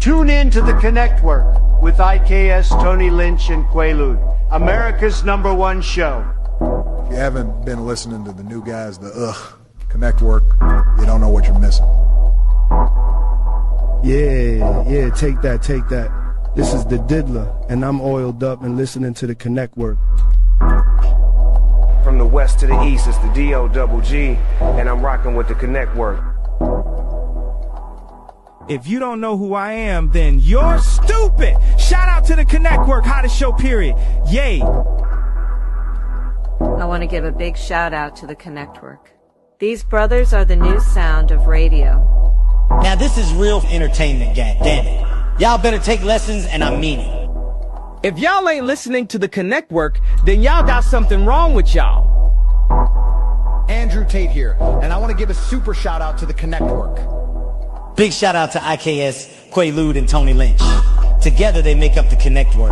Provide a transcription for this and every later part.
Tune in to the Connectwork with IKS, Tony Lynch, and Quaalude, America's #1 show. If you haven't been listening to the new guys, the Connectwork, you don't know what you're missing. Yeah, take that. This is the Diddler, and I'm oiled up and listening to the Connectwork. From the west to the east, it's the D-O-double-G, and I'm rocking with the Connectwork. If you don't know who I am, then you're stupid. Shout out to the Connectwork, hottest show, period. Yay. I want to give a big shout out to the Connectwork. These brothers are the new sound of radio. Now this is real entertainment, gang. Damn it. Y'all better take lessons, and I mean it. If y'all ain't listening to the Connectwork, then y'all got something wrong with y'all. Andrew Tate here, and I want to give a super shout out to the Connectwork. Big shout out to IKS, Quaalude, and Tony Lynch. Together they make up the Connectwork.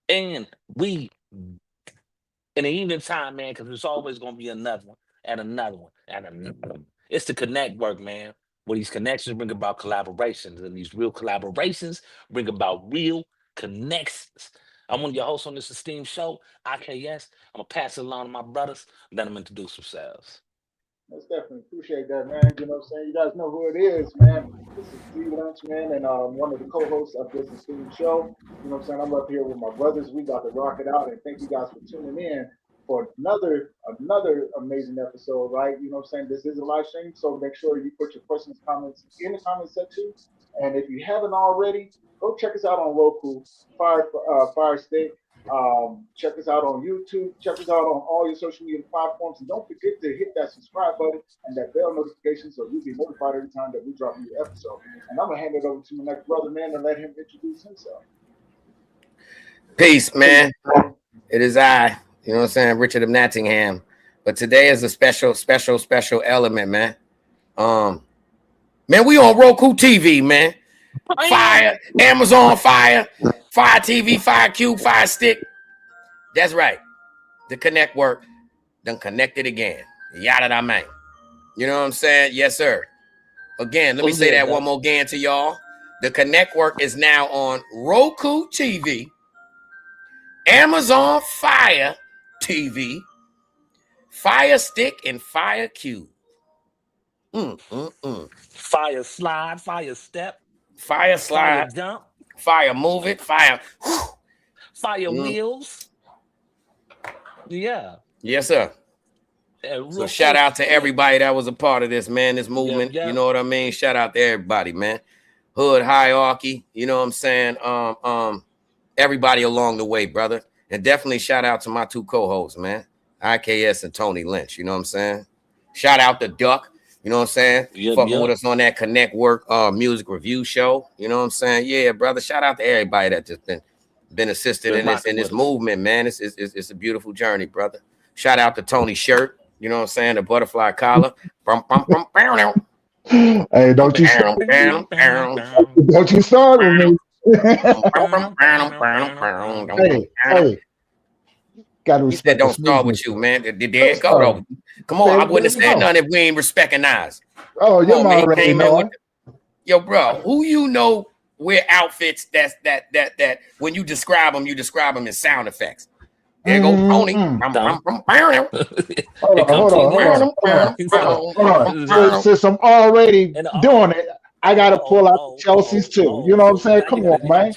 And we, in the evening time, man, because there's always going to be another one, and another one, and another one. It's the Connectwork, man, where these connections bring about collaborations, and these real collaborations bring about real connections. I'm one of your hosts on this esteemed show, IKS. I'm going to pass it along to my brothers, and let them introduce themselves. Most definitely appreciate that, man. You know what I'm saying? You guys know who it is, man. This is T Lynch, man, and one of the co-hosts of this esteemed show. You know what I'm saying? I'm up here with my brothers. We got to rock it out, and thank you guys for tuning in for another amazing episode, right? You know what I'm saying? This is a live stream, so make sure you put your questions, comments in the comment section. And if you haven't already, go check us out on Roku, Fire Stick. Check us out on YouTube. Check us out on all your social media platforms. And don't forget to hit that subscribe button and that bell notification so you'll be notified every time that we drop a new episode. And I'm going to hand it over to my next brother, man, and let him introduce himself. Peace, man. It is I, you know what I'm saying, Richard of Nottingham. But today is a special element, man. Man, we on Roku TV, man. Fire, Amazon Fire, Fire TV, Fire Cube, Fire Stick. That's right. The Connectwork done connected again. Yada da man. You know what I'm saying? Yes, sir. Again, let me say that one more again to y'all. The Connectwork is now on Roku TV, Amazon Fire TV, Fire Stick, and Fire Cube. Fire slide, fire step. Fire slide, fire jump, fire move it, fire wheels. Yeah. Yes, sir. So shout out to everybody that was a part of this, man, this movement. You know what I mean? Shout out to everybody, man. Hood hierarchy, you know what I'm saying? Everybody along the way, brother. And definitely shout out to my two co-hosts, man. IKS and Tony Lynch, you know what I'm saying? Shout out to Duck. You know what I'm saying? Fucking with us on that Connectwork music review show. You know what I'm saying? Yeah, brother. Shout out to everybody that just been assisted in this movement, man. It's a beautiful journey, brother. Shout out to Tony Shirt. You know what I'm saying? The butterfly collar. Hey, don't you start with me. Hey. He said, don't start with you, man. There you go, though. Come on, I wouldn't have said nothing if we ain't respecting eyes. Oh, you're already knowing. Yo, bro, who you know wear outfits that when you describe them in sound effects? There go Tony. Hold on. Since I'm already doing it, I gotta pull out the Chelsea's too. You know what I'm saying? Come on, man.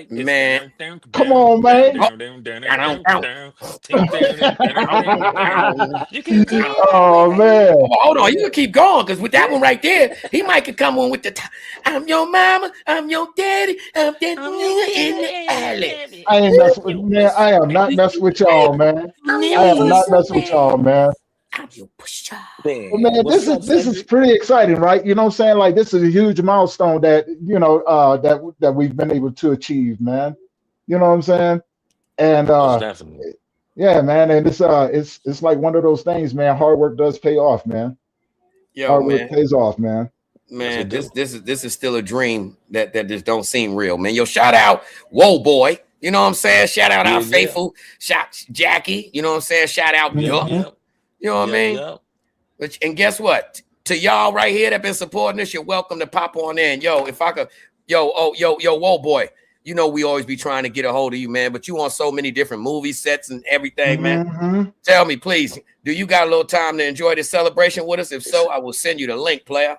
Man. Come on, man. Oh man. Hold on, you can keep going because with that one right there, he might could come on with the I'm your mama, I'm your daddy, I'm that in the alley. I ain't messing with man. I am not messing with y'all, man. I am not messing with y'all, man. Well, man, this is pretty exciting, right? You know what I'm saying? Like this is a huge milestone that that we've been able to achieve, man. You know what I'm saying? And yeah, man, and it's like one of those things, man. Hard work does pay off, man. Hard work pays off, man. Man, this is still a dream that just don't seem real, man. Yo, shout out, Whoa Boy. You know what I'm saying? Shout out our faithful Jackie. You know what I'm saying? Shout out Duck. You know what I mean? And guess what? To y'all right here that been supporting us, you're welcome to pop on in. Yo, if I could, whoa, boy. You know we always be trying to get a hold of you, man. But you on so many different movie sets and everything, man. Tell me, please, do you got a little time to enjoy this celebration with us? If so, I will send you the link, player.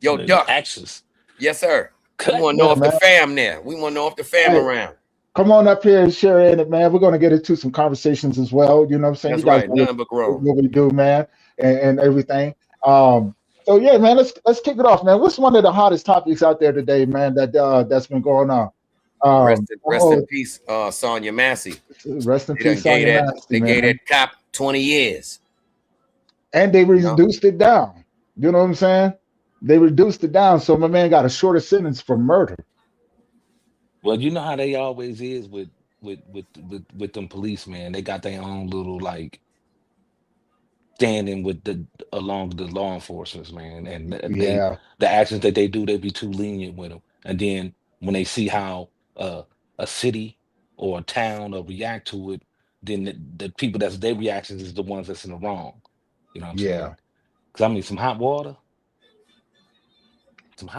Yo, Duck. Access. Yes, sir. We want to know if the fam there. We want to know if the fam around. Come on up here and share in it, man. We're going to get into some conversations as well. You know what I'm saying? That's you guys right. Nothing but grown. What we do, man, and everything. So yeah, man, let's kick it off, man. What's one of the hottest topics out there today, man, that's been going on? Rest in peace, Sonya Massey. Rest in peace, Sonya Massey. They gave that cop 20 years. And they reduced it down. You know what I'm saying? They reduced it down, so my man got a shorter sentence for murder. Well, you know how they always is with them police, man. They got their own little like standing with along the law enforcement, man. And the actions that they do, they be too lenient with them. And then when they see how a city or a town will react to it, then the people that's their reactions is the ones that's in the wrong. You know what I'm saying? Because I mean, some hot water.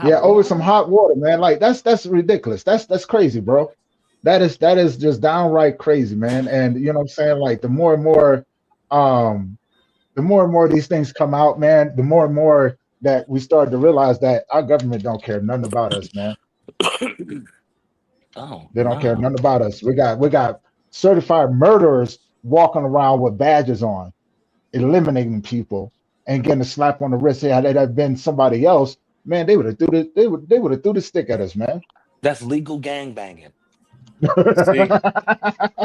Over some hot water, man. Like that's ridiculous. That's crazy, bro. That is just downright crazy, man. And you know what I'm saying? Like the more and more these things come out, man, the more and more that we start to realize that our government don't care nothing about us, man. They don't care nothing about us. We got certified murderers walking around with badges on, eliminating people and getting a slap on the wrist. Had that had been somebody else, man, they would have threw the stick at us, man. That's legal gangbanging.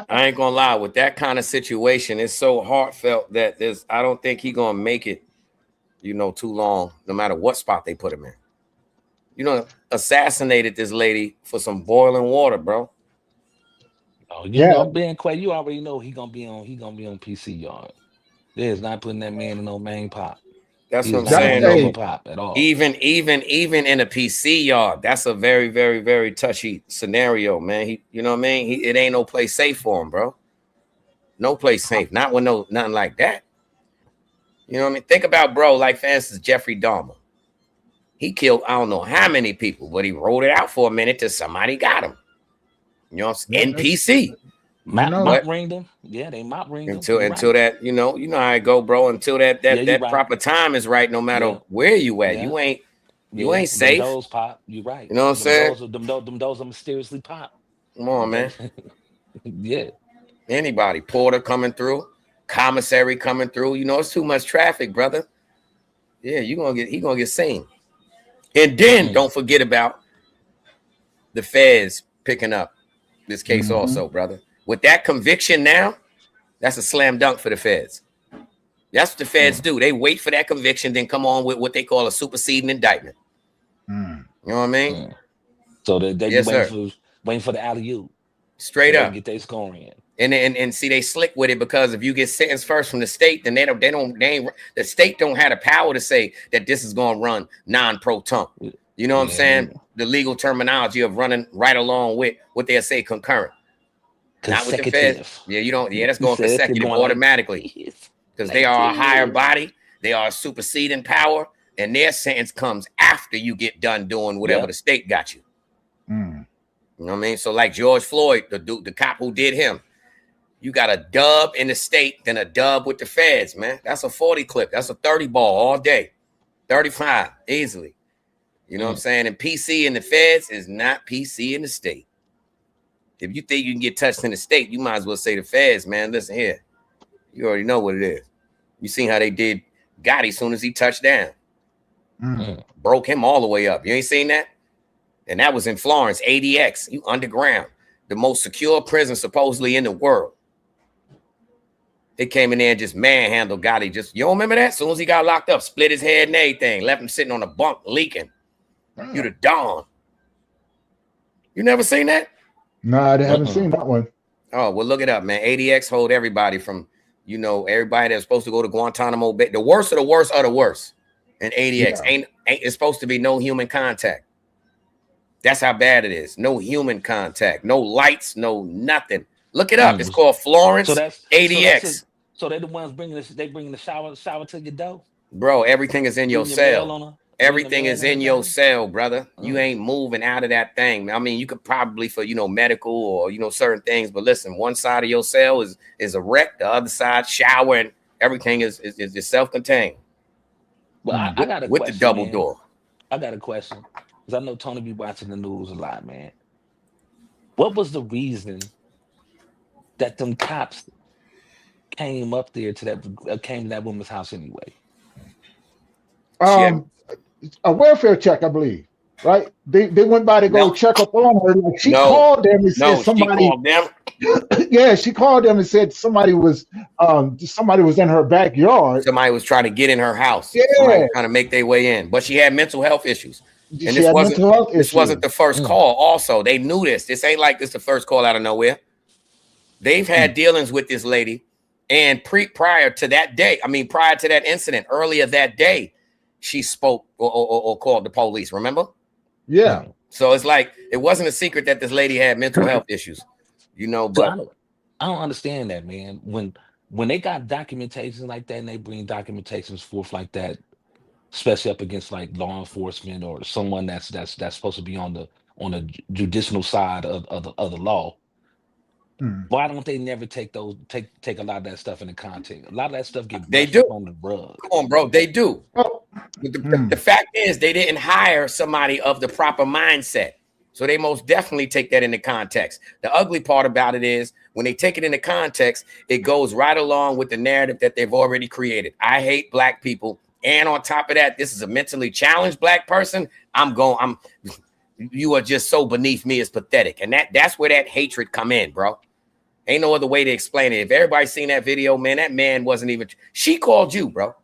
I ain't gonna lie, with that kind of situation, it's so heartfelt that I don't think he gonna make it, too long, no matter what spot they put him in. Assassinated this lady for some boiling water, bro. Oh, you know, Ben Quay, you already know he gonna be on PC yard. There's not putting that man in no main pop. That's what I'm saying. Pop at all. Even in a PC yard, that's a very, very, very touchy scenario, man. You know what I mean? It ain't no place safe for him, bro. No place safe. Not with nothing like that. You know what I mean? Think about, bro, like for instance, Jeffrey Dahmer. He killed I don't know how many people, but he rolled it out for a minute till somebody got him. You know what I'm saying? NPC. Mop ringed him. Yeah, they mop ringed him. Until that, you know how it go, bro. Until that proper time is right, no matter where you at. You ain't safe. Those pop. You right. You know what I'm saying? Them those are mysteriously pop. Come on, man. Yeah. Anybody, porter coming through, commissary coming through. You know, it's too much traffic, brother. Yeah, he gonna get seen. And then don't forget about the feds picking up this case also, brother. With that conviction now, that's a slam dunk for the feds. That's what the feds do. They wait for that conviction, then come on with what they call a superseding indictment. You know what I mean? So they waiting for the alley-oop. Straight up. Get their scoring in. And see, they slick with it because if you get sentenced first from the state, then the state don't have the power to say that this is going to run non-pro tum. You know what I'm saying? The legal terminology of running right along with what they'll say concurrent. Not with the feds. Yeah, you don't. Yeah, that's going consecutive automatically because they are a higher body. They are a superseding power, and their sentence comes after you get done doing whatever the state got you. You know what I mean? So, like George Floyd, the cop who did him, you got a dub in the state, then a dub with the feds, man. That's a 40 clip. That's a 30 ball all day, 35 easily. You know what I'm saying? And PC in the feds is not PC in the state. If you think you can get touched in the state, you might as well say the feds, man. Listen here. You already know what it is. You seen how they did Gotti as soon as he touched down. Broke him all the way up. You ain't seen that? And that was in Florence, ADX, you underground. The most secure prison supposedly in the world. They came in there and just manhandled Gotti. You don't remember that? As soon as he got locked up, split his head and everything. Left him sitting on a bunk leaking. You the dawn. You never seen that? No, I haven't seen that one. Oh, well, look it up, man. ADX hold everybody from, everybody that's supposed to go to Guantanamo Bay. The worst of the worst are the worst. And ADX ain't it's supposed to be no human contact. That's how bad it is. No human contact, no lights, no nothing. Look it up. It's called Florence ADX. So they're the ones bringing this. They bringing the shower to your door. Bro, everything is in your cell. Everything is in your cell, brother. You ain't moving out of that thing. I mean, you could probably for medical or certain things, but listen, one side of your cell is a wreck, the other side shower, and everything is self-contained. Well, I got a with question, the double man. door. I got a question because I know Tony be watching the news a lot, man. What was the reason that them cops came up there to that woman's house anyway? A welfare check, I believe. Right? They went by to go check up on her. Like she called them and said somebody. She called them. Yeah, she called them and said somebody was in her backyard. Somebody was trying to get in her house. Yeah, somebody was trying to make their way in, but she had mental health issues. And this wasn't the first call. Also, they knew this. This ain't like this the first call out of nowhere. They've had dealings with this lady, and prior to that incident, earlier that day, she spoke or called the police. Remember? Yeah. So it's like it wasn't a secret that this lady had mental health issues, But so I don't understand that, man. When they got documentation like that, and they bring documentations forth like that, especially up against like law enforcement or someone that's supposed to be on the judicial side of the law. Why don't they never take a lot of that stuff into context? A lot of that stuff get they do on the rug. Come on, bro, they do. The fact is they didn't hire somebody of the proper mindset, so they most definitely take that into context. The ugly part about it is when they take it into context, it goes right along with the narrative that they've already created. I hate black people, and on top of that, this is a mentally challenged black person. You are just so beneath me, it's pathetic, and that's where that hatred come in, bro. Ain't no other way to explain it. If everybody's seen that video, man, that man wasn't even. She called you, bro.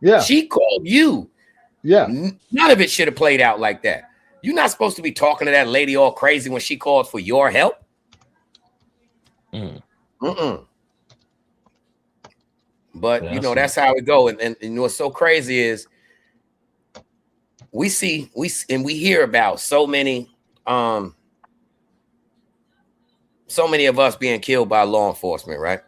Yeah, she called you. Yeah, none of it should have played out like that. You're not supposed to be talking to that lady all crazy when she called for your help. But that's how it go. And what's so crazy is we hear about so many of us being killed by law enforcement, right?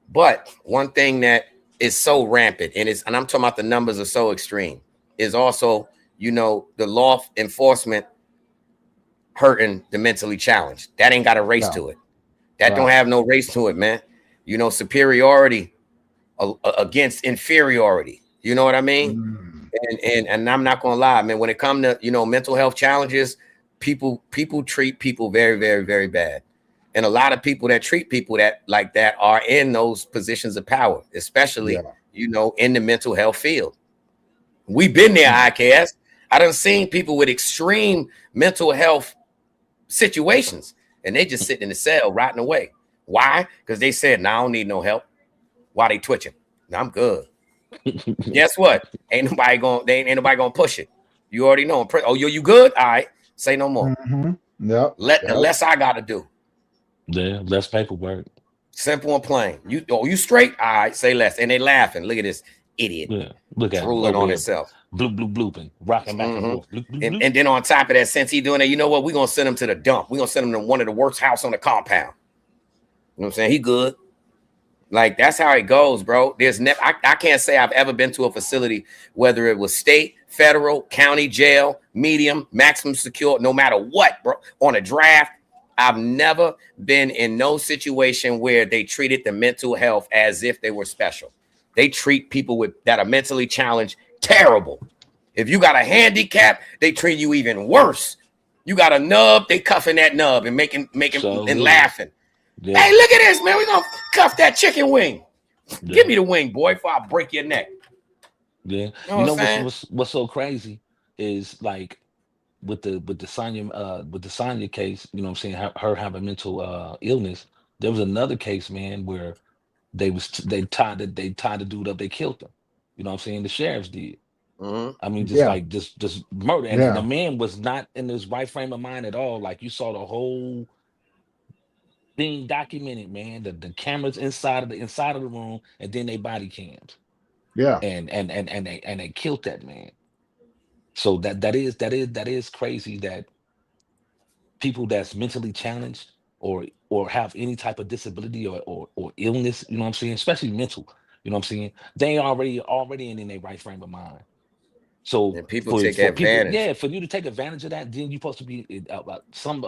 But one thing that is so rampant, and I'm talking about the numbers are so extreme, is also, the law enforcement hurting the mentally challenged. That ain't got a race to it. That don't have no race to it, man. Superiority against inferiority. You know what I mean? And I'm not gonna lie, man. When it comes to mental health challenges, people treat people very, very, very bad. And a lot of people that treat people like that are in those positions of power, especially in the mental health field. We've been there, IKS. I done seen people with extreme mental health situations, and they just sitting in the cell rotting away. Why? Because they said, "No, I don't need no help." Why they twitching? No, I'm good. Guess what? Ain't nobody gonna push it. You already know. Oh, you good? All right. Say no more. Yeah. The less I gotta do. Yeah, less paperwork. Simple and plain. You straight? All right, say less. And they laughing. Look at this idiot. Yeah, look at drooling on himself. Blooping, rocking back and forth. Bloop, bloop, bloop. And then on top of that, since he doing that, you know what? We're gonna send him to the dump. We're gonna send him to one of the worst house on the compound. You know what I'm saying? He good. Like, that's how it goes, bro. There's I can't say I've ever been to a facility, whether it was state, federal, county jail, medium, maximum secure, no matter what, bro, on a draft. I've never been in no situation where they treated the mental health as if they were special. They treat people that are mentally challenged terrible. If you got a handicap, they treat you even worse. You got a nub, they cuffing that nub and making and laughing. Yeah. Hey, look at this, man. We're gonna cuff that chicken wing. Yeah. Give me the wing, boy, before I break your neck. Yeah. You know what's so crazy is, like, with the Sonya case, you know what I'm saying, her having mental illness. There was another case, man, where they tied the dude up, they killed him. You know what I'm saying? The sheriffs did. I mean, just murder. And the man was not in his right frame of mind at all. Like, you saw the whole thing documented, man. The cameras inside of the room, and then they body cams. Yeah. And they killed that man. So that is crazy that people that's mentally challenged or have any type of disability or illness, you know what I'm saying, especially mental, you know what I'm saying, they already in their right frame of mind. So And people for take people, advantage. yeah, for you to take advantage of that, then you're supposed to be some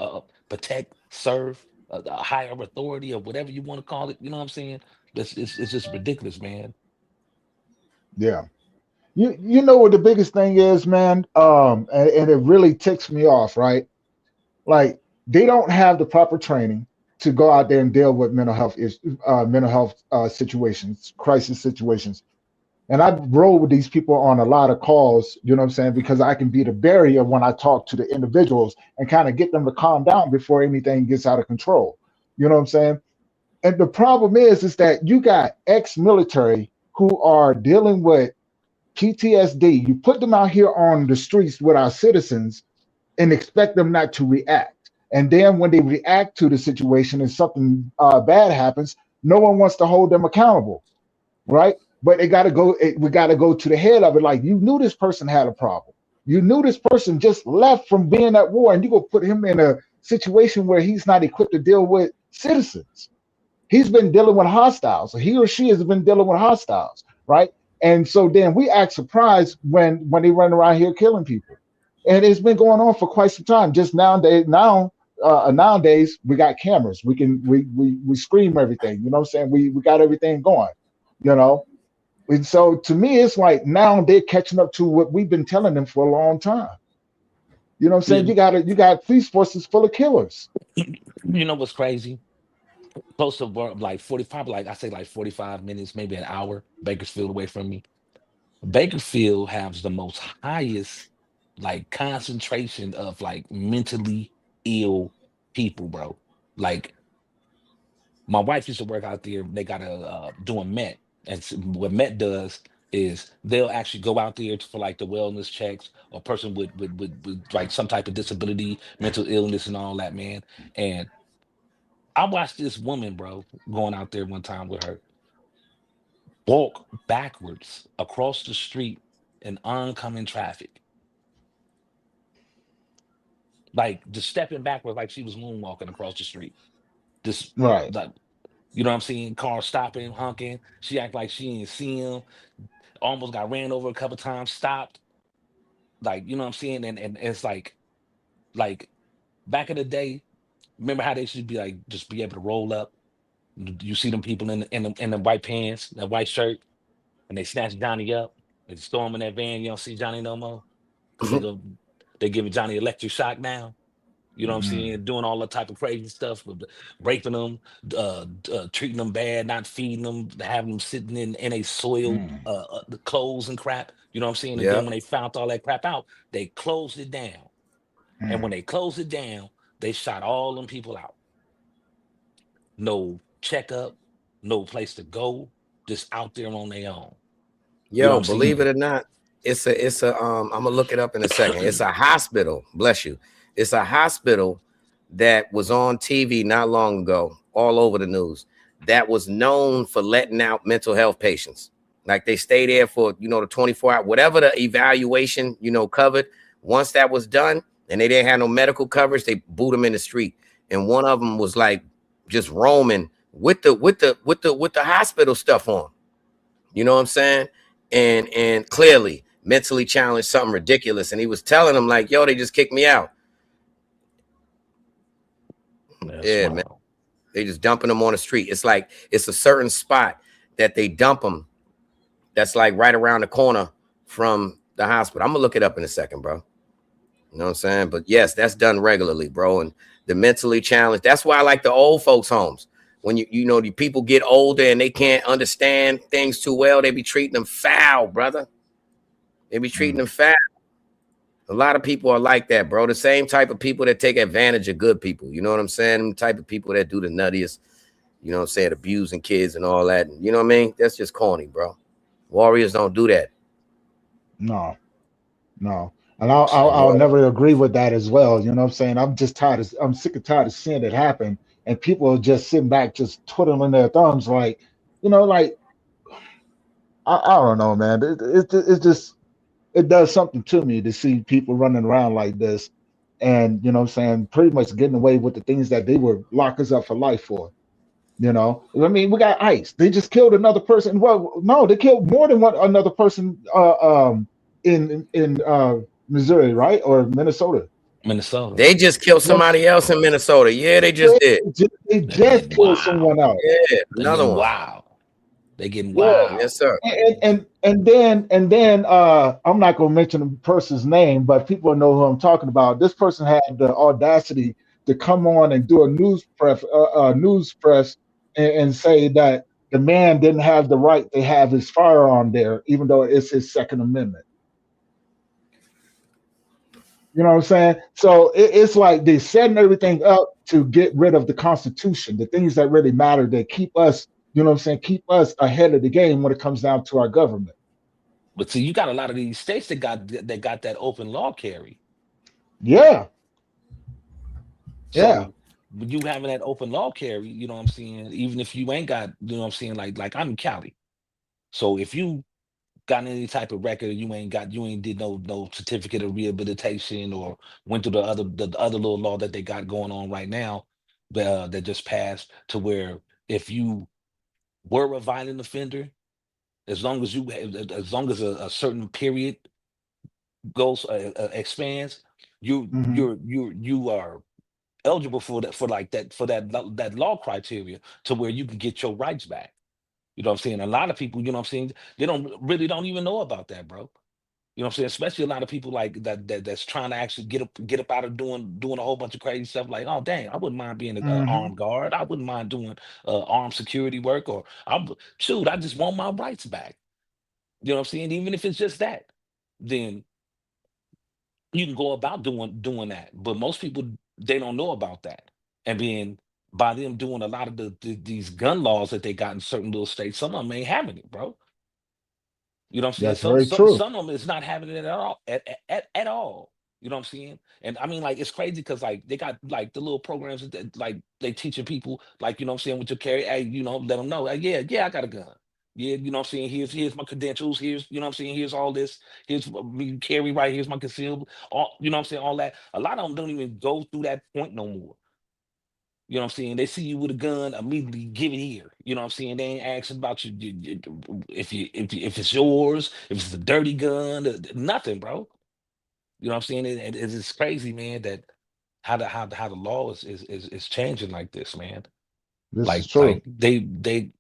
protect, serve a higher authority or whatever you want to call it. You know what I'm saying? It's just ridiculous, man. Yeah. You know what the biggest thing is, man? And it really ticks me off, right? Like they don't have the proper training to go out there and deal with mental health situations, crisis situations. And I roll with these people on a lot of calls, you know what I'm saying? Because I can be the barrier when I talk to the individuals and kind of get them to calm down before anything gets out of control. You know what I'm saying? And the problem is that you got ex-military who are dealing with PTSD. You put them out here on the streets with our citizens and expect them not to react. And then when they react to the situation and something bad happens, no one wants to hold them accountable, right? But they got to go. We got to go to the head of it. Like you knew this person had a problem. You knew this person just left from being at war, and you go put him in a situation where he's not equipped to deal with citizens. He's been dealing with hostiles. He or she has been dealing with hostiles, right? And so then we act surprised when they run around here killing people, and it's been going on for quite some time. Just nowadays we got cameras. We scream everything. You know what I'm saying? We got everything going. You know, and so to me, it's like now they're catching up to what we've been telling them for a long time. You know what I'm saying? You, You got police forces full of killers. you know what's crazy? Close to like 45, like I say, like 45 minutes, maybe an hour. Bakersfield away from me. Bakersfield has the most highest like concentration of like mentally ill people, bro. Like my wife used to work out there. They got a doing Met, and what Met does is they'll actually go out there for like the wellness checks or person with like some type of disability, mental illness, and all that, man. And I watched this woman, bro, going out there one time with her walk backwards across the street in oncoming traffic, like just stepping backwards like she was moonwalking across the street. Just Right. like, you know what I'm saying? Car stopping, honking. She act like she didn't see him. Almost got ran over a couple times. Stopped. Like, you know what I'm saying? And it's like back in the day. Remember how they should be like just be able to roll up. You see them people in the white pants, that white shirt, and they snatch Johnny up. They just throw him in that van. You don't see Johnny no more because they giving Johnny electric shock now. You know what I'm Mm, saying? Doing all that type of crazy stuff, with raping them, treating them bad, not feeding them, having them sitting in a soiled mm, the clothes and crap. You know what I'm saying? And then Yep. when they found all that crap out, they closed it down. And when mm. they closed it down, they shot all them people out. No checkup, no place to go, just out there on their own. You know what Yo, I'm believe saying? it or not, it's a I'm gonna look it up in a second. It's a hospital, bless you. It's a hospital that was on TV not long ago, all over the news, that was known for letting out mental health patients. Like they stay there for the 24 hour, whatever the evaluation, covered. Once that was done and they didn't have no medical coverage, they boot them in the street. And one of them was like just roaming with the hospital stuff on. You know what I'm saying? And clearly mentally challenged, something ridiculous. And he was telling them like, yo, they just kicked me out. That's Yeah, man. wild. They just dumping them on the street. It's like it's a certain spot that they dump them. That's like right around the corner from the hospital. I'm gonna look it up in a second, bro. You know what I'm saying? But yes, that's done regularly, bro. And the mentally challenged. That's why I like the old folks' homes. When the people get older and they can't understand things too well, they be treating them foul, brother. They be treating Mm. them foul. A lot of people are like that, bro. The same type of people that take advantage of good people. You know what I'm saying? The type of people that do the nuttiest, you know what I'm saying, abusing kids and all that. You know what I mean? That's just corny, bro. Warriors don't do that. No, no. And I'll Word. never agree with that as well. You know what I'm saying? I'm sick and tired of seeing it happen. And people are just sitting back, just twiddling their thumbs, like, like I don't know, man. It's just it does something to me to see people running around like this, and you know what I'm saying, pretty much getting away with the things that they would lock us up for life for. You know, I mean, we got ICE. They just killed another person. Well, no, they killed more than one another person in Missouri, right, or Minnesota. Minnesota. They just killed somebody else in Minnesota. Yeah, they just did. They just killed someone else. Yeah, another one. Wow. They getting Yeah. wild. Yes, sir. And then I'm not gonna mention the person's name, but people know who I'm talking about. This person had the audacity to come on and do a news press and say that the man didn't have the right to have his firearm there, even though it's his Second Amendment. You know what I'm saying? So it's like they're setting everything up to get rid of the Constitution, the things that really matter, that keep us, you know what I'm saying, keep us ahead of the game when it comes down to our government. But see, you got a lot of these states that got that open law carry. Yeah. So Yeah. you having that open law carry, you know what I'm saying? Even if you ain't got, you know what I'm saying, like I'm in Cali. So if you got any type of record, you ain't did no certificate of rehabilitation or went through the other little law that they got going on right now, that just passed, to where if you were a violent offender, as long as a certain period goes expands, you are eligible for that law criteria, to where you can get your rights back. You know what I'm saying? A lot of people, you know what I'm saying, they don't even know about that, bro. You know what I'm saying? Especially a lot of people like that's trying to actually get up out of doing a whole bunch of crazy stuff. Like, oh dang, I wouldn't mind being an armed guard. I wouldn't mind doing armed security work, or I just want my rights back. You know what I'm saying? Even if it's just that, then you can go about doing that. But most people, they don't know about that. And being by them doing a lot of these gun laws that they got in certain little states, some of them ain't having it, bro. You know what I'm saying? That's very true. Some of them is not having it at all. You know what I'm saying? And I mean, like, it's crazy because like they got like the little programs that like they teaching people, like, you know what I'm saying, with your carry, hey, you know, let them know, yeah, I got a gun. Yeah, you know what I'm saying? Here's my credentials. Here's, you know what I'm saying, here's all this. Here's me carry right. Here's my concealed. All, you know what I'm saying? All that. A lot of them don't even go through that point no more. You know what I'm saying? They see you with a gun, immediately give it here. You know what I'm saying? They ain't asking about if it's yours, if it's a dirty gun, nothing, bro. You know what I'm saying? It's crazy, man, that how the law is changing like this, man. This is Like true. they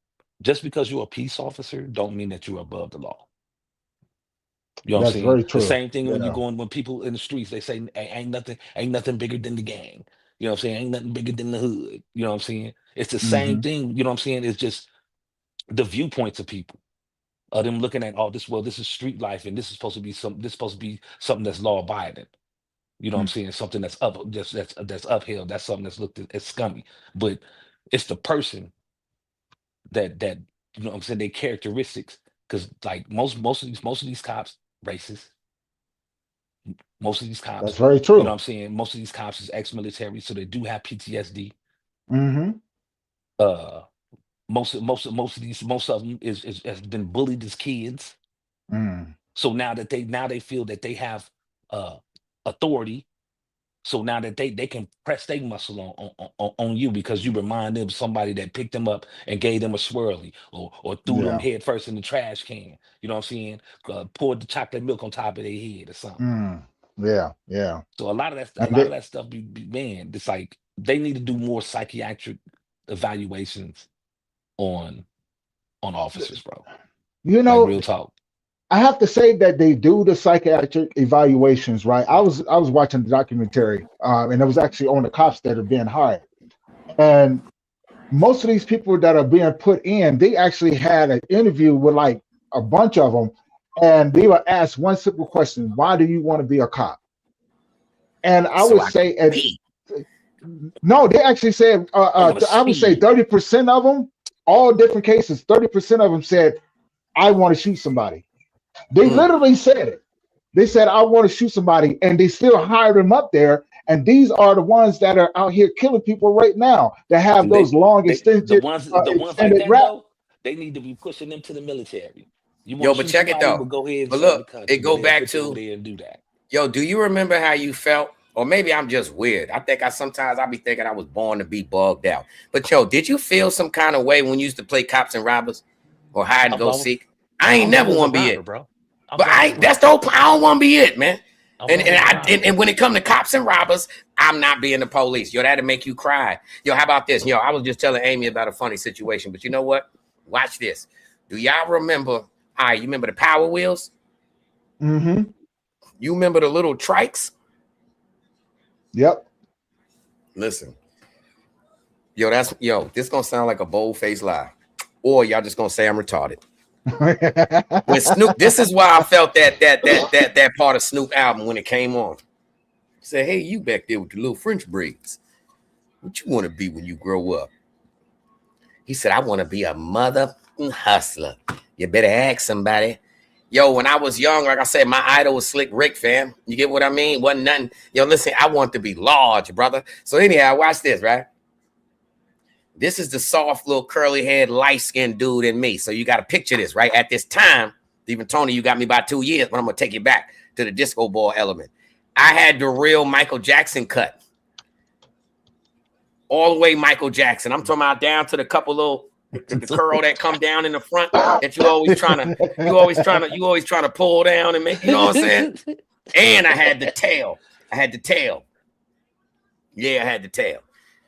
just because you're a peace officer don't mean that you're above the law. You know what I'm That's saying? very The true. same thing when Yeah. when people in the streets, they say ain't nothing bigger than the gang. You know what I'm saying? Ain't nothing bigger than the hood. You know what I'm saying? It's the same thing. You know what I'm saying? It's just the viewpoints of people. Them looking at all this. Well, this is street life, and this is supposed to be something that's law abiding. You know what I'm saying? Something that's that's uphill. That's something that's looked at as scummy. But it's the person that you know what I'm saying, their characteristics. Because like most of these cops racist. Most of these That's cops, very you know what true. I'm saying? Most of these cops is ex-military, so they do have PTSD. Mm-hmm. Uh, most of them is has been bullied as kids. Mm. So now they feel that they have authority. So now that they can press their muscle on you, because you remind them of somebody that picked them up and gave them a swirly, or threw them Yeah. head first in the trash can. You know what I'm saying? Poured the chocolate milk on top of their head or something. Mm. Yeah. Yeah. So a lot of And they, that stuff man, it's like they need to do more psychiatric evaluations on officers, bro. you Like, know, real talk. I have to say that they do the psychiatric evaluations, right? I was watching the documentary, and it was actually on the cops that are being hired, and most of these people that are being put in, they actually had an interview with like a bunch of them, and they were asked one simple question: why do you want to be a cop? And I So would I can say, and speak. no, they actually said, I want to I would say speak. 30% of them, all different cases, 30% of them said, I want to shoot somebody. They literally said it. They said, I want to shoot somebody, and they still hired them up there. And these are the ones that are out here killing people right now that have And those long the extended ones like extended that rap. though, they need to be pushing them to the military. Yo, but check it though. Go ahead and but look, it go back to and do that. Yo, do you remember how you felt? Or maybe I'm just weird. I think sometimes I be thinking I was born to be bugged out. But yo, did you feel some kind of way when you used to play cops and robbers or hide and go seek? I ain't never want to be it, bro. But that's the whole point. I don't want to be it, man. And when it come to cops and robbers, I'm not being the police. Yo, that'll make you cry. Yo, how about this? Yo, I was just telling Amy about a funny situation, but you know what? Watch this. Do y'all remember? All right, you remember the Power Wheels? Mm-hmm. You remember the little trikes? Yep. Listen. This gonna sound like a bold-faced lie. Or y'all just gonna say I'm retarded. When Snoop, this is why I felt that part of Snoop album when it came on. Say, hey, you back there with the little French braids. What you want to be when you grow up? He said, I want to be a mother hustler. You better ask somebody. Yo, when I was young, like I said, my idol was Slick Rick, fam. You get what I mean? Wasn't nothing. Yo, listen, I want to be large, brother. So anyhow, watch this, right? This is the soft little curly head, light-skinned dude in me. So you got to picture this, right? At this time, even Tony, you got me by 2 years, but I'm going to take you back to the disco ball element. I had the real Michael Jackson cut. All the way Michael Jackson. I'm talking about down to the couple little the curl that come down in the front that you always trying to pull down and make, you know what I'm saying? And I had the tail. Yeah, I had the tail.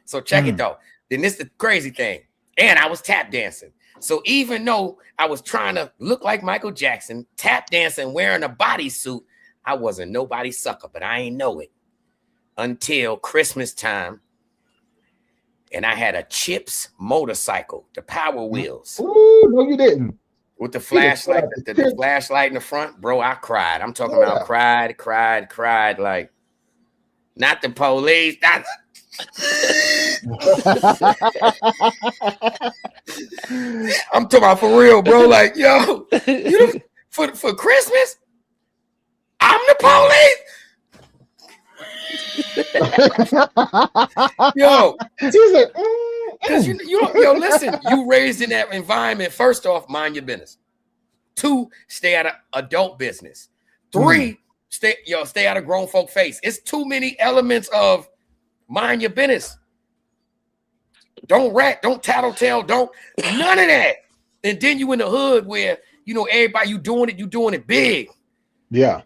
So check it though. Then this is the crazy thing. And I was tap dancing. So even though I was trying to look like Michael Jackson, tap dancing, wearing a bodysuit, I wasn't nobody's sucker, but I ain't know it until Christmas time. And I had a Chips motorcycle, the Power Wheels. Ooh, no, you didn't. With the flashlight, the flashlight in the front, bro, I cried. I'm talking about cried, like not the police. I'm talking about for real, bro. Like, yo, for Christmas, I'm the police. Yo, because yo, listen, you raised in that environment. First off, mind your business. 2, stay out of adult business. 3, stay out of grown folk face. It's too many elements of mind your business. Don't rat, don't tattletale, don't none of that. And then you in the hood where everybody you doing it big. Yeah.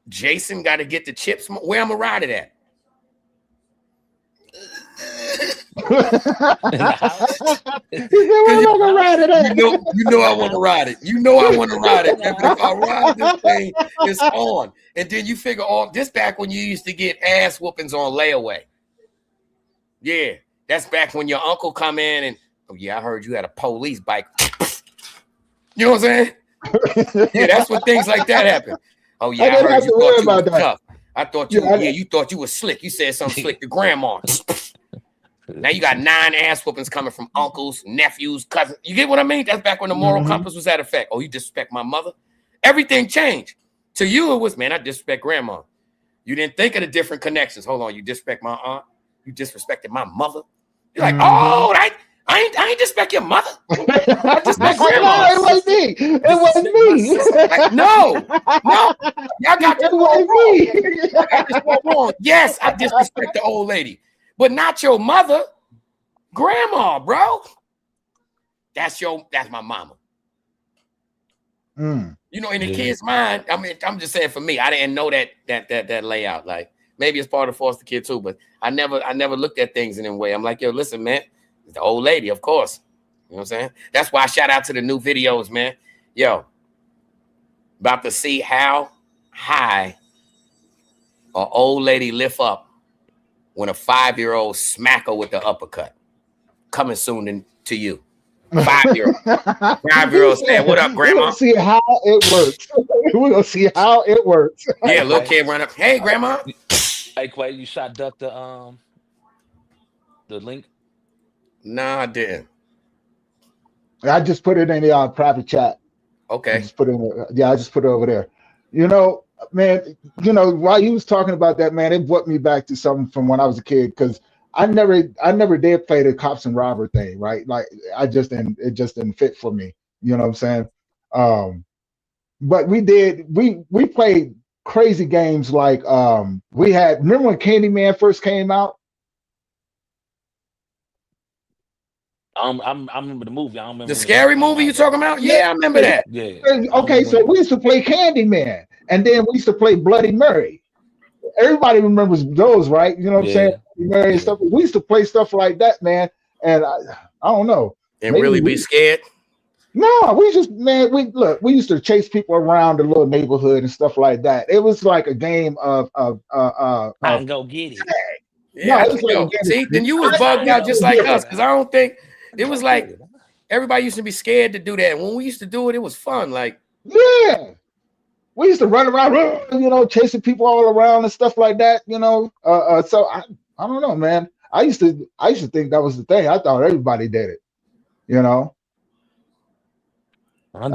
Jason got to get the Chips. Where I'm gonna ride it at? He said, where am I gonna ride it at? You know I want to ride it. You know I want to ride it. If I ride this thing, it's on. And then you figure this back when you used to get ass whoopings on layaway. Yeah, that's back when your uncle come in and I heard you had a police bike. You know what I'm saying? Yeah, that's when things like that happen. Oh yeah, I heard you thought you was tough. I thought you thought you was slick. You said something slick to grandma. Now you got 9 ass whoopings coming from uncles, nephews, cousins. You get what I mean? That's back when the moral compass was at effect. Oh, you disrespect my mother? Everything changed. To you, it was, man, I disrespect grandma. You didn't think of the different connections. Hold on, you disrespect my aunt. You disrespected my mother. You're like, oh, I ain't disrespect your mother. I disrespect grandma. It wasn't me. It wasn't me. Like, no. Y'all got this all wrong. Yes, I disrespect the old lady, but not your mother, grandma, bro. That's my mama. In the kid's mind. I mean, I'm just saying for me, I didn't know that layout. Like maybe it's part of foster kid too, but I never looked at things in that way. I'm like, yo, listen, man. The old lady, of course. You know what I'm saying? That's why I shout out to the new videos, man. Yo, about to see how high an old lady lift up when a 5-year-old smack her with the uppercut. Coming soon to you. 5-year-old. 5-year-old saying, what up, grandma? We're gonna see how it works. We're gonna see how it works. Yeah, little kid run up. Hey, grandma. Hey, Quay, you shot duck the link? Nah, I didn't. I just put it in the private chat. Okay. I just put it over there. Man, while you was talking about that, man, it brought me back to something from when I was a kid, because I never did play the cops and robber thing, right? Like it just didn't fit for me. You know what I'm saying? But we played crazy games like we had. Remember when Candyman first came out? I remember the movie. I don't remember the scary movie you talking about. Yeah, I remember that. Yeah. Okay, so we used to play Candyman, and then we used to play Bloody Mary. Everybody remembers those, right? You know what I'm saying? Bloody Mary and stuff. We used to play stuff like that, man. And I don't know. And really be scared. No, we used to chase people around the little neighborhood and stuff like that. It was like a game of I can go get it. Yeah, see, then you was bugged out just like us, because I don't think it was like everybody used to be scared to do that. When we used to do it, it was fun. Like, yeah, we used to run around, chasing people all around and stuff like that. So I don't know, man. I used to think that was the thing. I thought everybody did it. I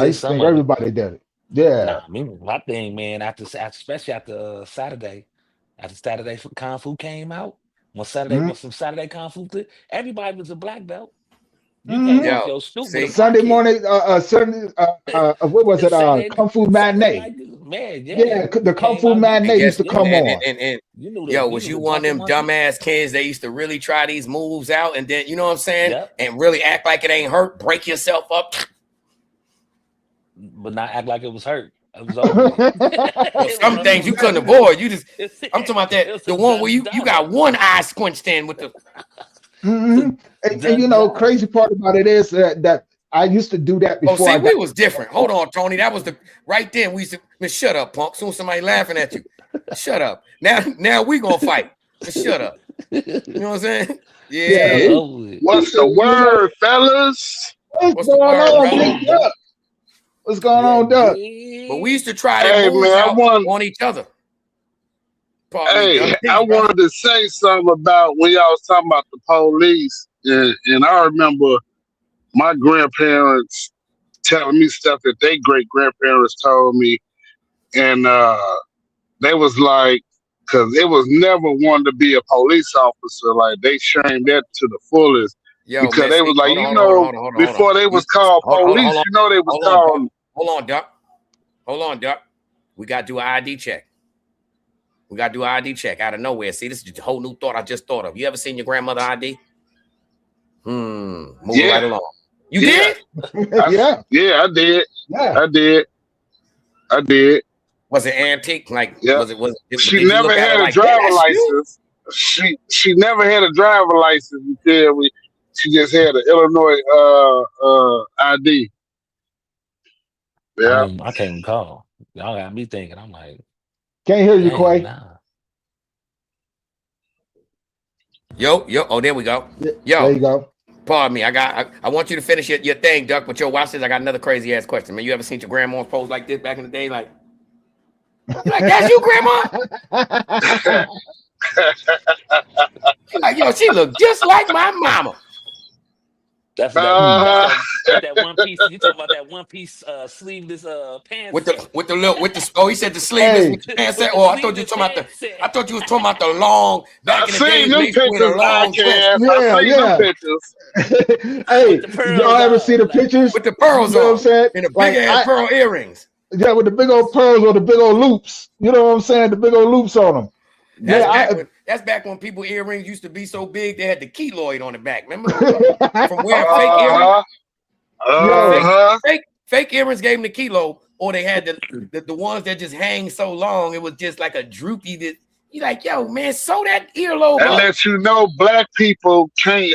used to think everybody did it. Yeah. Nah, my thing, man. Especially after Saturday Kung Fu came out. When some Saturday Kung Fu, everybody was a black belt. You came off your stupid Sunday morning, what was it? Kung Fu matinee. Man, yeah, the Kung Fu matinee used to come on. And was you one of them dumbass kids that used to really try these moves out, and then you know what I'm saying, and really act like it ain't hurt, break yourself up, but not act like it was hurt. It was over. Some things you couldn't avoid. I'm talking about that the one where you got one eye squinched in with the. And crazy part about it is that I used to do that before. We was different. Hold on, Tony. That was right then. We used to shut up, punk. Soon somebody laughing at you. Shut up. Now we gonna fight. Shut up. You know what I'm saying? Yeah. What's the word, fellas? What's going on, Doug? What's going on, Doug? But we used to try to move out on each other. I wanted to say something about when y'all was talking about the police, and I remember my grandparents telling me stuff that their great grandparents told me, and they was like, because it was never wanted to be a police officer, like they shamed that to the fullest. Because they was like, before they was called police, they was called. Hold on, Doc. We got to do an ID check. Out of nowhere. See, this is a whole new thought I just thought of. You ever seen your grandmother ID? Move right along. You did? Yeah, I did. Yeah. I did. Was it antique? Like, was it? She never had a driver license. She never had a driver license until she just had an Illinois ID. Yeah, I can't recall. Y'all got me thinking. I'm like, can't hear you, Quay. Nah. Yo. Oh, there we go. Yo, there you go. Pardon me. I want you to finish your thing, Duck. But watch this. I got another crazy ass question. Man, you ever seen your grandma's pose like this back in the day? Like that's you, grandma. Like, she look just like my mama. That's that one piece. You talking about that one piece sleeveless pants with the he said the sleeveless pants set. Oh, I thought you was talking about the long back in the day. Pictures. Hey, y'all ever see the pictures with the pearls on? What I'm saying? And the big ass pearl earrings. Yeah, with the big old pearls or the big old loops. You know what I'm saying? The big old loops on them. That's back when people earrings used to be so big they had the keloid on the back. Remember? From wearing fake earrings. Fake earrings gave them the kilo, or they had the ones that just hang so long it was just like a droopy. That you like, yo, man, sew that earlobe. And let you know, black people can't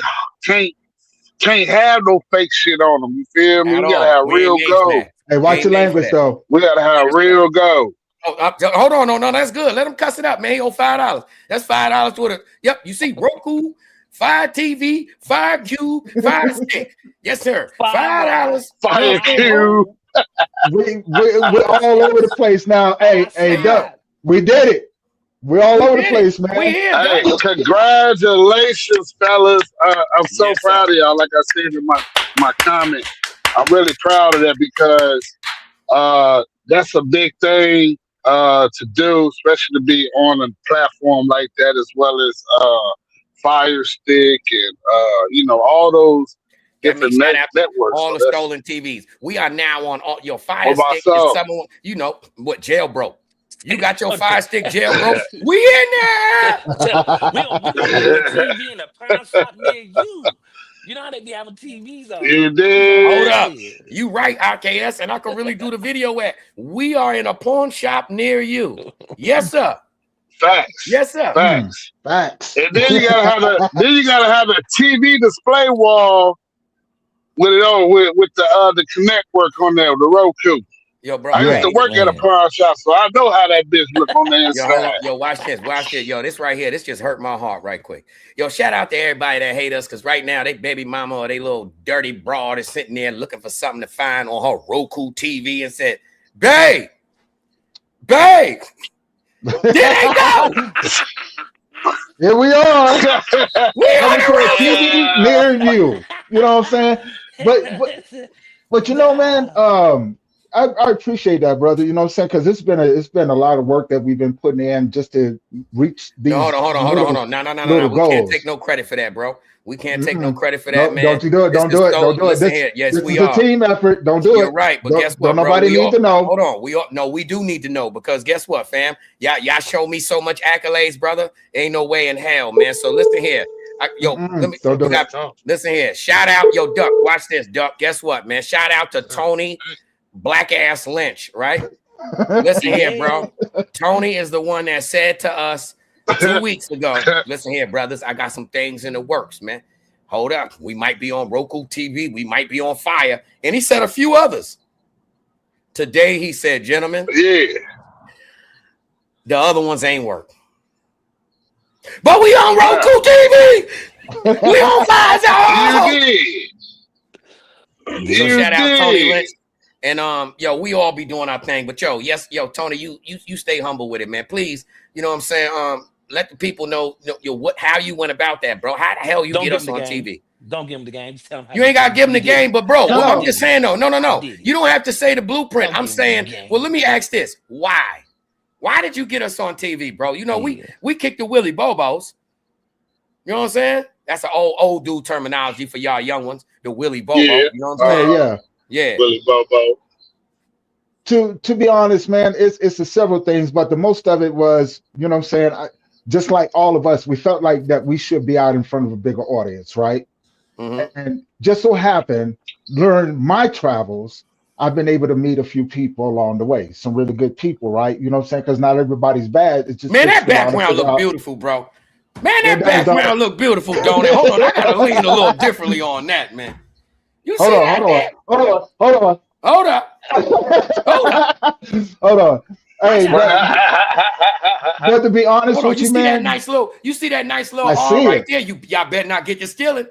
have no fake shit on them. You feel me? We gotta have real gold. Hey, watch your language though. We gotta have real gold. Oh, hold on, no, that's good. Let him cuss it up, man. He owe $5. That's $5 to it. Yep, you see Roku, Fire TV, Fire Cube, Fire Stick. Yes, sir. $5. Fire Cube. We're all over the place now. Hey, Duck, we did it. We're all over the place, man. Hey, congratulations, fellas. I'm so proud of y'all. Like I said in my comment, I'm really proud of that because that's a big thing to do, especially to be on a platform like that, as well as Fire Stick and all those That means shout out to networks. all So the stolen TVs. We are now on all your Fire What about Stick. Is some? someone, you know what, jailbroke. You got your Fire Stick jailbroke. We in there. we gonna put a TV in a pawn shop near you. You know how they be having TVs on. You did. Hold up. You right, IKS, and I can really do the video at. We are in a pawn shop near you. Yes, sir. Facts. Yes, sir. Facts. Facts. And then you gotta have a TV display wall with it on with the connectwork on there, the Roku. Yo, bro. I used to work at a pawn shop, so I know how that bitch look on the inside. Yo, hold on. Yo, watch this. Watch this. Yo, this right here. This just hurt my heart right quick. Yo, shout out to everybody that hate us, because right now they baby mama or they little dirty broad is sitting there looking for something to find on her Roku TV and said, babe, there they go. Here we are. Coming to a TV near you. You know what I'm saying? But you know, man, I appreciate that, brother. You know what I'm saying? Because it's been a lot of work that we've been putting in just to reach these. No, hold on. No. We can't take no credit for that, bro. We can't take no credit for that, man. Don't you do it. Don't do it. Don't do it. This is a team effort. Don't do it. You're right, but guess what, bro? Nobody need to know. Hold on. We do need to know, because guess what, fam? Y'all show me so much accolades, brother. Ain't no way in hell, man. So listen here. Listen here. Shout out, yo, Duck. Watch this, Duck. Guess what, man? Shout out to Tony Black Ass Lynch, right? Listen here, bro. Tony is the one that said to us 2 weeks ago, listen here, brothers, I got some things in the works, man. Hold up. We might be on Roku TV. We might be on Fire. And he said a few others. Today, he said, gentlemen, the other ones ain't work. But we on Roku TV. We on Fire. So shout out Tony Lynch. And yo, we all be doing our thing. But yo, Tony, you stay humble with it, man. Please, you know what I'm saying? Let the people know how you went about that, bro. How the hell you get us on TV? Don't give them the game. Just tell them you ain't gotta give them the game, but bro, I'm just saying though. No. You don't have to say the blueprint. I'm saying, well, let me ask this: why? Why did you get us on TV, bro? You know, we kicked the Willy Bobos. You know what I'm saying? That's an old dude terminology for y'all young ones. The Willy Bobo. Yeah. You know what I'm saying? Yeah. Willy Bobo. To be honest, man, it's several things, but the most of it was, you know what I'm saying, just like all of us, we felt like that we should be out in front of a bigger audience, right? Mm-hmm. And just so happened, during my travels, I've been able to meet a few people along the way, some really good people, right? You know what I'm saying? Because not everybody's bad. It's just, man, that background look beautiful, bro. Man, that background look beautiful, don't it? Hold on, I gotta lean a little differently on that, man. You see that? Hold on. Hey, but to be honest with you, man, you see that nice little arm right there. Y'all better not get to stealing.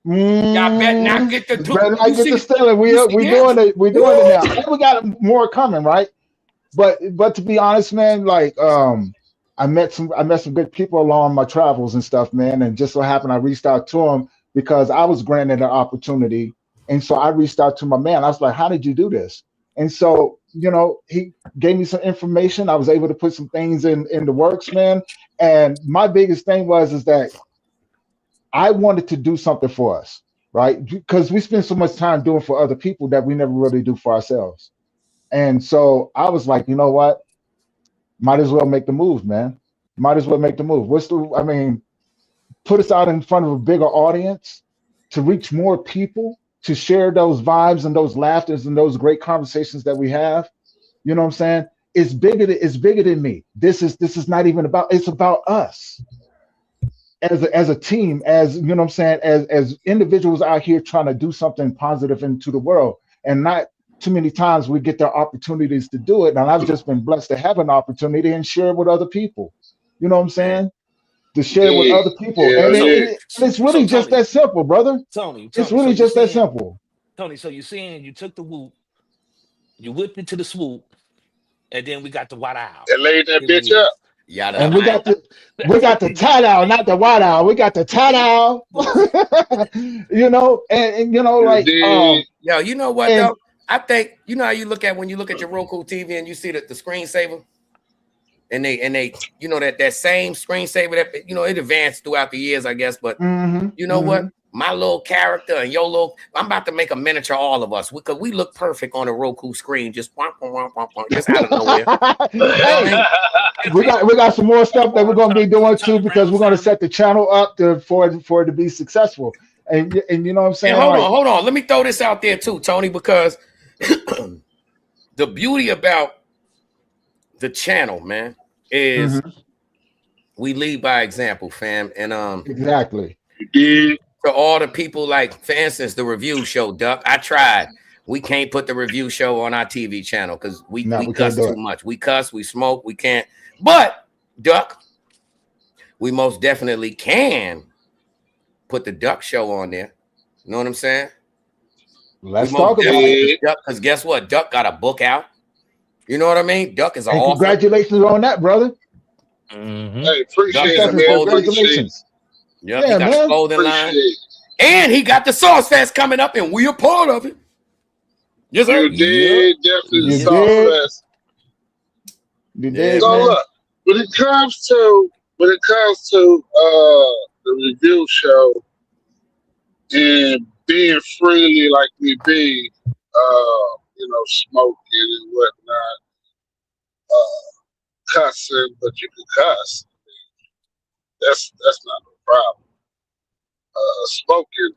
Y'all better not get to stealing. We doing it. We're doing it now. And we got more coming, right? But to be honest, man, like I met some good people along my travels and stuff, man. And just so happened I reached out to them because I was granted an opportunity. And so I reached out to my man. I was like, how did you do this? And so, you know, he gave me some information. I was able to put some things in the works, man. And my biggest thing is that I wanted to do something for us, right? Because we spend so much time doing for other people that we never really do for ourselves. And so I was like, you know what? Might as well make the move, man. Might as well make the move. Put us out in front of a bigger audience to reach more people, to share those vibes and those laughters and those great conversations that we have. You know what I'm saying? It's bigger than me. This is not even about, it's about us as a team, as you know what I'm saying, as individuals out here trying to do something positive into the world. And not too many times we get the opportunities to do it. And I've just been blessed to have an opportunity and share it with other people. You know what I'm saying? To share with other people. And it's really just that simple, brother. Tony, it's really just that simple. Tony, so you're saying you took the whoop, you whipped it to the swoop, and then we got the white owl. And laid that bitch up. And we got the tat owl, not the white owl. We got the tat owl. You know, and you know, like yo, you know what though? I think you know how you look at when you look at your Roku TV and you see the screensaver. And they, you know, that same screensaver that, you know, it advanced throughout the years, I guess. But you know what? my little character and your little, I'm about to make a miniature all of us because we look perfect on a Roku screen, just just out of nowhere. Hey, we got some more stuff that we're gonna be doing too, because we're gonna set the channel up for it to be successful. And you know what I'm saying? And hold on. Let me throw this out there too, Tony, because the beauty about the channel, man, is we lead by example, fam. And exactly. To all the people, like, for instance, the review show, Duck. I tried. We can't put the review show on our TV channel because we cuss too much. We cuss, we smoke, we can't. But, Duck, we most definitely can put the Duck show on there. You know what I'm saying? Let's talk about it. Because guess what? Duck got a book out. You know what I mean? Duck is an author. Congratulations on that, brother. Hey, appreciate it, man. Congratulations. Yep, he got a clothing line. And he got the Sauce Fest coming up, and we are part of it. Yes, sir. You did, definitely the Sauce Fest. You did, so man. look, when it comes to the review show and being freely like we be, you know, smoking and whatnot, cussing, but you can cuss. That's not a problem. Smoking,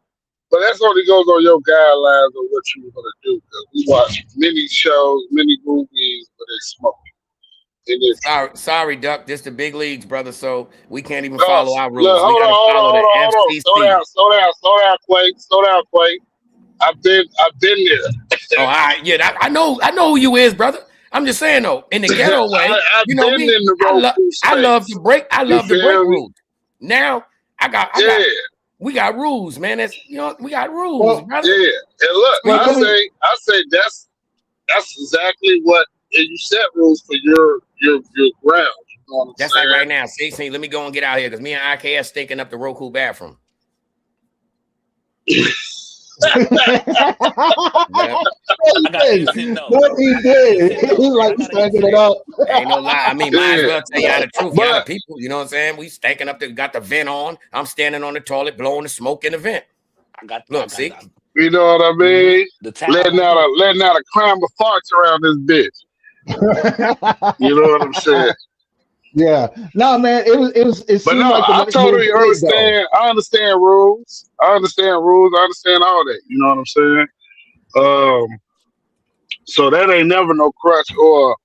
but that only goes on your guidelines of what you're gonna do. Because we watch many shows, many movies where they smoke. Sorry, Duck. This the big leagues, brother. So we can't even follow our rules. Look, hold on. Slow down, Quake. I've been there. Oh, all right. Yeah, I know who you is, brother. I'm just saying though, in the ghetto way, you know me. I love to break rules. Now we got rules, man. We got rules, brother. Yeah, and look, I say that's exactly what, and you set rules for your ground. You know what I'm that's saying? like right now. See, let me go and get out here because me and IKS stinking up the Roku bathroom. What he did. He's like standing it up. Ain't no lie. I mean, might as well tell y'all the truth. Y'all the people, you know what I'm saying? We stinking up got the vent on. I'm standing on the toilet blowing the smoke in the vent. See? You know what I mean? Letting out a crime of farts around this bitch. You know what I'm saying? Yeah. No, man, it but no, like I totally understand. I understand rules. I understand all that. You know what I'm saying? So that ain't never no crutch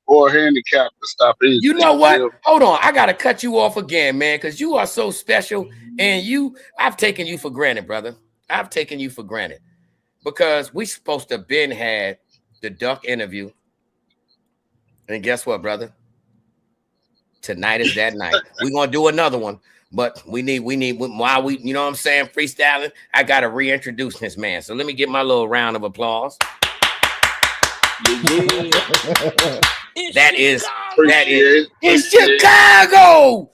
or handicap to stop anything. You know what? Hold on. I gotta cut you off again, man, because you are so special. And I've taken you for granted, brother. I've taken you for granted. Because we supposed to have been had the Duck interview. And guess what, brother? Tonight is that night. We're gonna do another one, but we need while we, you know what I'm saying, freestyling. I gotta reintroduce this man. So let me get my little round of applause. That is it's Chicago.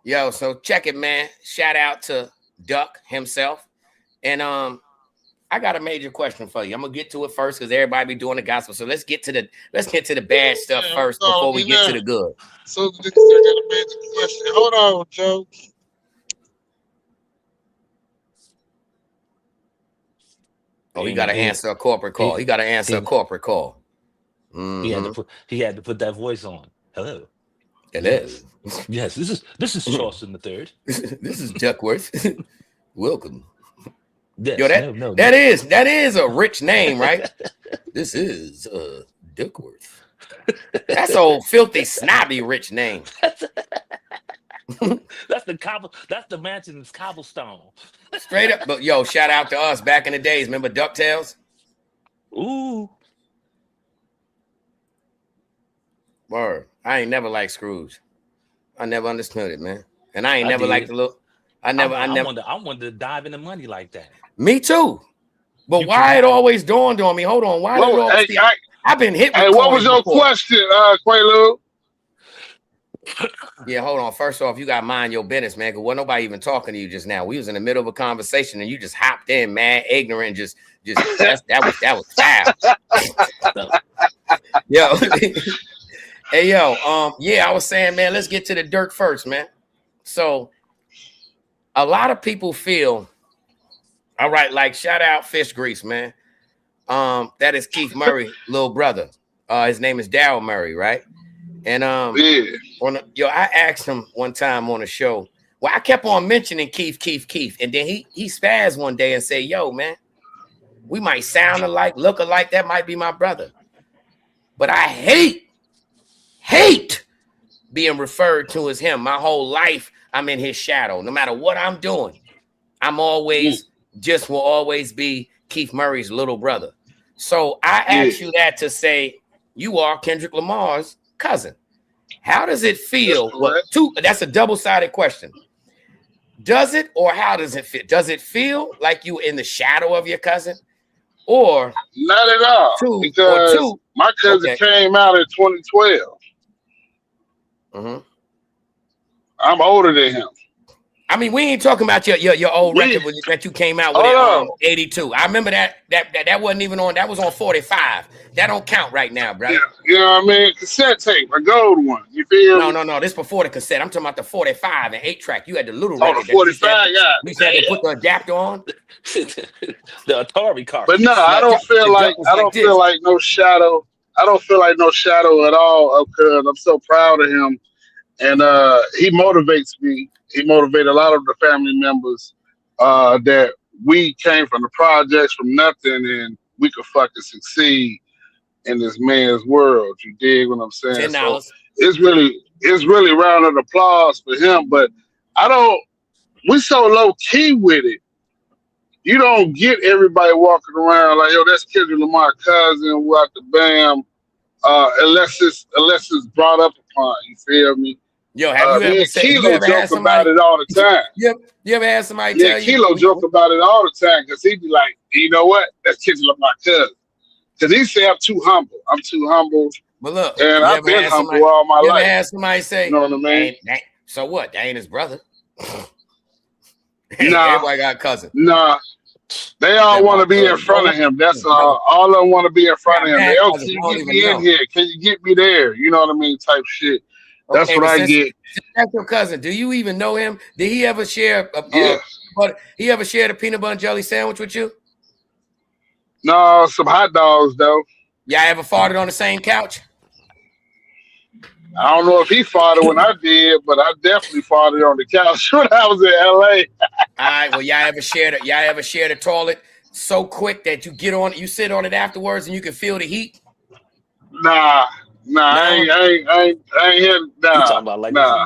Yo, so check it, man. Shout out to Duck himself. And I got a major question for you. I'm gonna get to it first because everybody be doing the gospel. So let's get to the bad stuff first before we get to the good. So I got a major question. Hold on, Joe. Oh, he got to answer a corporate call. He got to answer a corporate call. Mm-hmm. He had to put that voice on. Hello. Hello. Yes, this is Charleston the Third. This is Duckworth. Welcome. Yes, yo, that is a rich name, right? This is Duckworth. That's old filthy snobby rich name. That's the mansion's cobblestone. Straight up. But yo, shout out to us back in the days. Remember DuckTales? Ooh. Word. I ain't never liked Scrooge. I never understood it, man. And I ain't never liked the look. I wanted to dive into money like that. Me too. But why it always dawned on me? Hold on. Why did it always I've been hit with Hey, what was your question, Quaalude? Yeah, hold on. First off, you gotta mind your business, man. Because wasn't nobody even talking to you just now. We was in the middle of a conversation and you just hopped in, man, ignorant, just that was foul. Yo. Hey yo, yeah, I was saying, man, let's get to the dirt first, man. So a lot of people feel, all right, like shout out Fish Grease, man. That is Keith Murray, little brother. His name is Daryl Murray, right? And I asked him one time on a show. Well, I kept on mentioning Keith, and then he spazzed one day and said, "Yo, man, we might sound alike, look alike. That might be my brother, but I hate being referred to as him. My whole life, I'm in his shadow. No matter what I'm doing, I'm always will always be Keith Murray's little brother." So I asked you that to say you are Kendrick Lamar's cousin. How does it feel? That's a double-sided question. Does it, or how does it feel? Does it feel like you in the shadow of your cousin, or not at all? Because my cousin came out in 2012. Mm-hmm. I'm older than him. I mean, we ain't talking about your old record that you came out with in 82. I remember that wasn't even on. That was on 45. That don't count right now, brother. Yeah, you know what I mean? Cassette tape, a gold one. You feel me? No. This before the cassette. I'm talking about the 45 and 8-track. You had the little record. The 45, you said to put the adapter on. The Atari card. But no, I don't feel like no shadow. I don't feel like no shadow at all because I'm so proud of him, and he motivates me. He motivated a lot of the family members that we came from the projects from nothing, and we could fucking succeed in this man's world. You dig what I'm saying? So it's really round of applause for him. But we so low key with it. You don't get everybody walking around like, yo, that's Kendrick Lamar cousin, what the bam, unless it's brought up upon. You feel me? Yo, have you ever said Kilo joke about it all the time? You ever had somebody tell you? Kilo joke about it all the time because he'd be like, you know what? That's Kendrick Lamar cousin. Because he say I'm too humble. I'm too humble. But look, and I've been humble all my life. You ever had somebody say, you know what I mean? So what? That ain't his brother. Nah, everybody got a cousin. Nah. They all want to be in front of him. That's all. All of them want to be in front of him. They, can you get me in here? Can you get me there? You know what I mean? Type shit. That's what I get. That's your cousin. Do you even know him? Did he ever share he ever shared a peanut butter and jelly sandwich with you? No, some hot dogs though. Y'all ever farted on the same couch? I don't know if he farted when I did, but I definitely farted on the couch when I was in LA. All right, well, y'all ever shared a toilet so quick that you get on it, you sit on it afterwards and you can feel the heat? Nah, I ain't here. Nah, talking about like nah.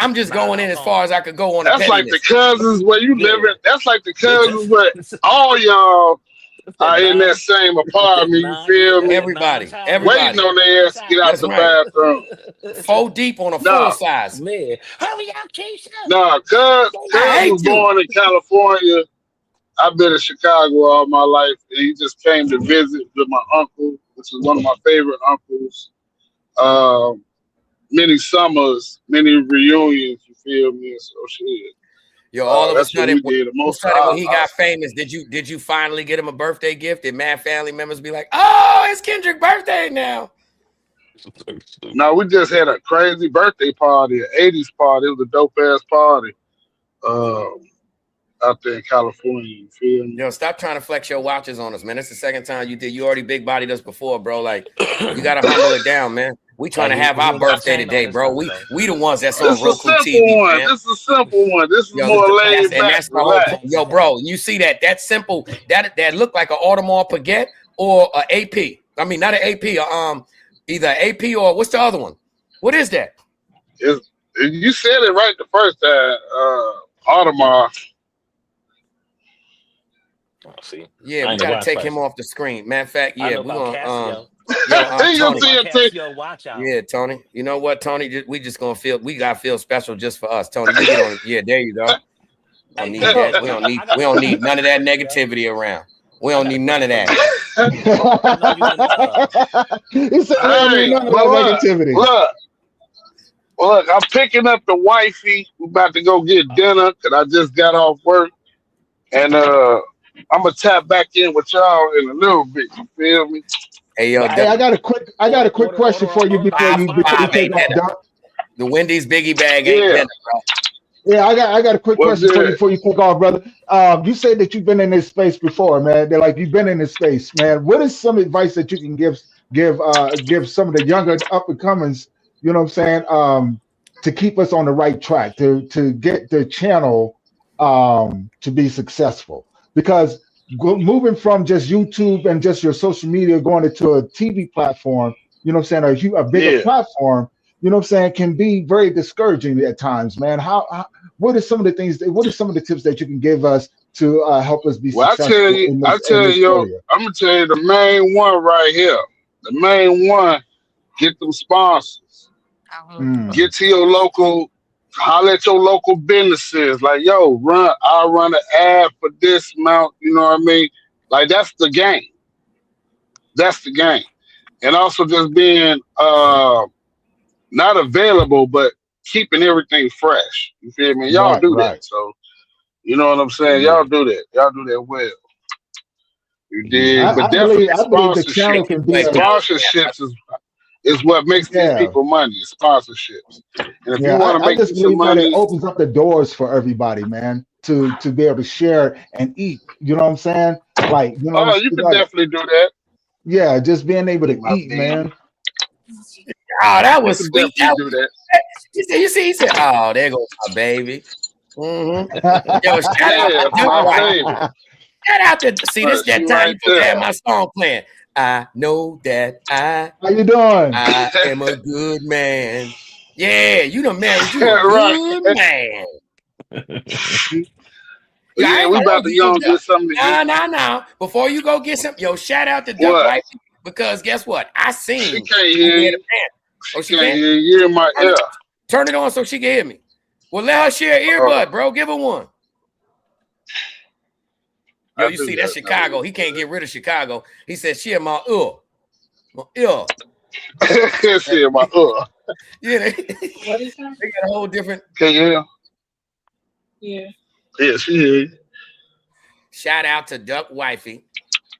I'm just going in as far as I could go on. That's like the cousins where you live in. That's like the cousins where all y'all are in that same apartment. You feel me? Everybody waiting on their ass to get out the bathroom. 4 deep on a full size. Man, hurry up, Keisha. Nah, cuz was born in California. I've been in Chicago all my life, and he just came to visit with my uncle, which is one of my favorite uncles. Many summers, many reunions, you feel me? So shit. Yo, all of a sudden, when he got famous, did you finally get him a birthday gift? Did mad family members be like, "Oh, it's Kendrick's birthday now"? No, we just had a crazy birthday party, an 80s party. It was a dope ass party. Out there in California, you feel me? Yo, stop trying to flex your watches on us, man. That's the second time you did. You already big bodied us before, bro. Like, you gotta humble it down, man. We trying to have our birthday today, bro. We the ones that's on Roku TV, man. This is a simple one. This is more laid back. That's the whole, yo, bro. You see that simple that looked like an Audemars Piguet or an AP. I mean, not an AP. Either AP or what's the other one? What is that? You said it right the first time. Audemars. Oh, see, yeah, we gotta take him off the screen. Matter of fact, yeah, we're gonna. Yeah, Tony. You know what, Tony? We gotta feel special just for us, Tony. You get on. Yeah, there you go. Don't need that. We don't need none of that negativity around. We don't need none of that. He said, none of that negativity. Look, I'm picking up the wifey. We're about to go get dinner because I just got off work, and I'm gonna tap back in with y'all in a little bit. You feel me? Hey, yo, I got a quick question for you before you take off, Doc. The Wendy's biggie bag ain't dinner, bro. Yeah, I got a quick question for you before you take off, brother. You said that you've been in this space before, man. They're like, you've been in this space, man. What is some advice that you can give some of the younger up and comers, you know what I'm saying, to keep us on the right track, to get the channel to be successful? Because moving from just YouTube and just your social media going into a TV platform, you know what I'm saying, a bigger platform, you know what I'm saying, can be very discouraging at times, man. What are some of the things, what are some of the tips that you can give us to help us be successful? I'm gonna tell you the main one right here. The main one, get them sponsors. Get to your local, holler at your local businesses. Like, yo, I'll run an ad for this amount, you know what I mean? Like, that's the game. That's the game. And also just being not available, but keeping everything fresh. You feel me? Y'all do that. So, you know what I'm saying? Y'all do that. Y'all do that well. You did. But definitely sponsorships is what makes these people money. Sponsorships. And if you want to make some money, it opens up the doors for everybody, man, to be able to share and eat. You know what I'm saying? Like, you know, you can definitely do that. Yeah, just being able to eat, man. Oh, that was sweet. Do that. He said, oh, there goes my baby. Mm-hmm. Yo, shout out to see this that time you put that my song playing. I know that how you doing? I am a good man. Yeah, you done married you a good man. Yeah, we about to go get something to eat. No. Before you go get some, yo, shout out to Duck Life, because guess what? I seen she can't hear you. She can't hear you in my ear. Turn it on so she can hear me. Well, let her share an earbud, bro. Give her one. Yo, you see, that's Chicago. He can't get rid of Chicago. He said, she in my ear. My ear. She in my ear. Yeah, they got a whole different. Can you hear? Yeah. Yeah, she hear you. Shout out to Duck Wifey.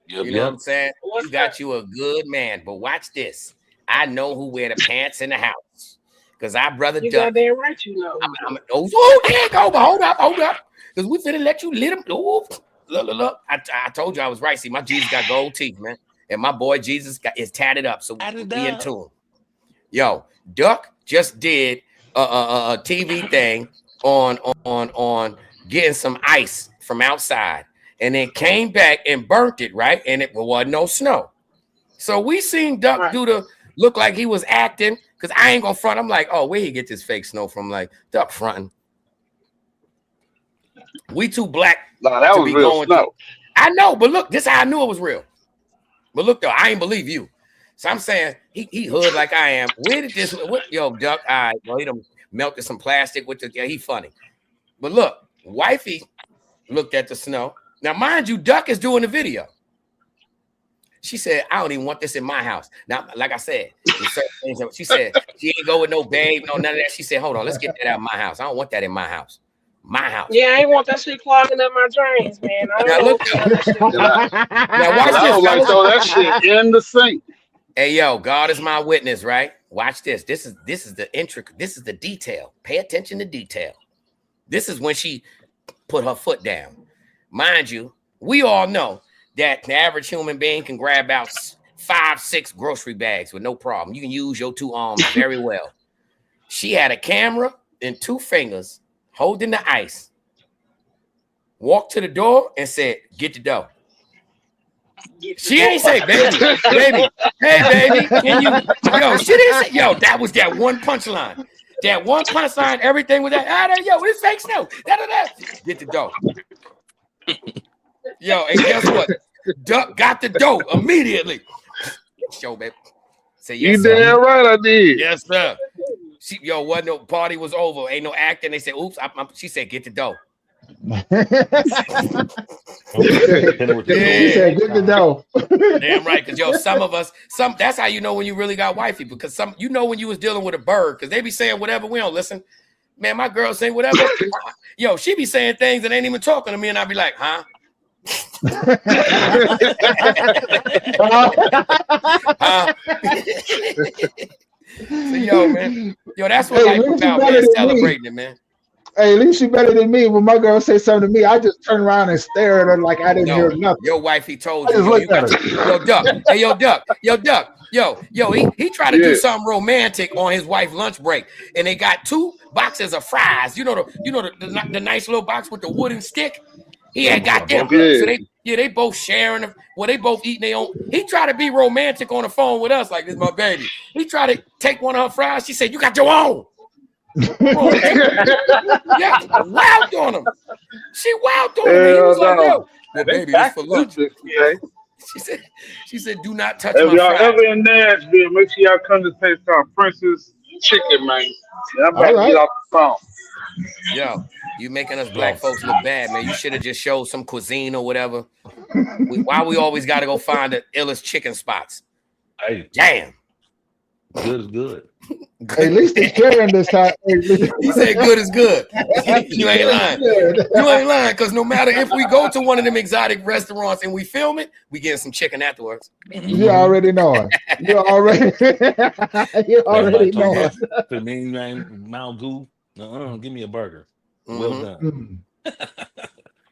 You know what I'm saying? You got you a good man. But watch this. I know who wear the pants in the house. Because our brother you Duck. You right, you know. Oh, there you go. But hold up. Because we finna let you lit him. Oh, look. I told you I was right. See, my Jesus got gold teeth, man. And my boy Jesus is tatted up. So we in tune. Yo, Duck just did a TV thing on getting some ice from outside. And then came back and burnt it, right? And it wasn't no snow. So we seen Duck do the look like he was acting, because I ain't gonna front. I'm like, oh, where he get this fake snow from? Like, Duck fronting. We too black to be going through. I know, but look, this is how I knew it was real. But look, though, I ain't believe you. So I'm saying he hood like I am. Where did this? Yo, Duck, all right, well, he done melted some plastic with the. Yeah, he funny. But look, Wifey looked at the snow. Now, mind you, Duck is doing the video. She said, I don't even want this in my house. Now, like I said, she said she ain't go with no babe, no none of that. She said, hold on, let's get that out of my house. I don't want that in my house. My house. Yeah, I ain't want that shit clogging up my drains, man. Now watch this. I don't like throw that shit in the sink. Hey, yo, God is my witness, right? Watch this. This is the intricate. This is the detail. Pay attention to detail. This is when she put her foot down. Mind you, we all know that the average human being can grab out 5-6 grocery bags with no problem. You can use your 2 arms very well. She had a camera and 2 fingers holding the ice, walked to the door and said, get the dough. She ain't say, baby, hey, baby, can you? Yo, she didn't say, yo, that was that one punchline. That one punchline, everything with that, yo, it's fake snow. Get the dough. Yo, and guess what? Duck got the dough immediately. Show, baby. Say yes, you damn right I did. Yes, sir. Wasn't no party was over. Ain't no acting. They said, oops. She said, get the dough. She said, get the dough. Damn right. Because some of us, that's how you know when you really got wifey. Because when you was dealing with a bird, because they be saying whatever, we don't listen. Man, my girl say whatever. Yo, she be saying things that ain't even talking to me, and I be like, huh? So, yo, man. Yo, that's what life about, man. Celebrating it, man. Hey, at least you better than me. When my girl say something to me, I just turn around and stare at her like I didn't hear nothing. Your wife, he told you, yo, you got yo, Duck. Hey, yo, Duck. Yo, Duck. Yo, he tried to do something romantic on his wife's lunch break, and they got 2 boxes of fries. You know the nice little box with the wooden stick. He had got them. So they both sharing. Well, they both eating their own. He tried to be romantic on the phone with us, like this is my baby. He tried to take one of her fries. She said, "You got your own." Yeah, wild on him. She wild on him. And he was like, "Yo, well, baby, this for lunch." She said, "Do not touch my fries." If y'all ever in Nashville, make sure y'all come to taste some Princess Chicken, man. I'm about to get off the phone. Yo, you making us black folks look bad, man. You should have just showed some cuisine or whatever. Why we always got to go find the illest chicken spots? Hey, damn. Good is good. At least they're sharing this time. He said good is good. You ain't lying. You ain't lying, because no matter if we go to one of them exotic restaurants and we film it, we get some chicken afterwards. You already know it. You already know it. For me, man, Mount Goo, give me a burger. Well done.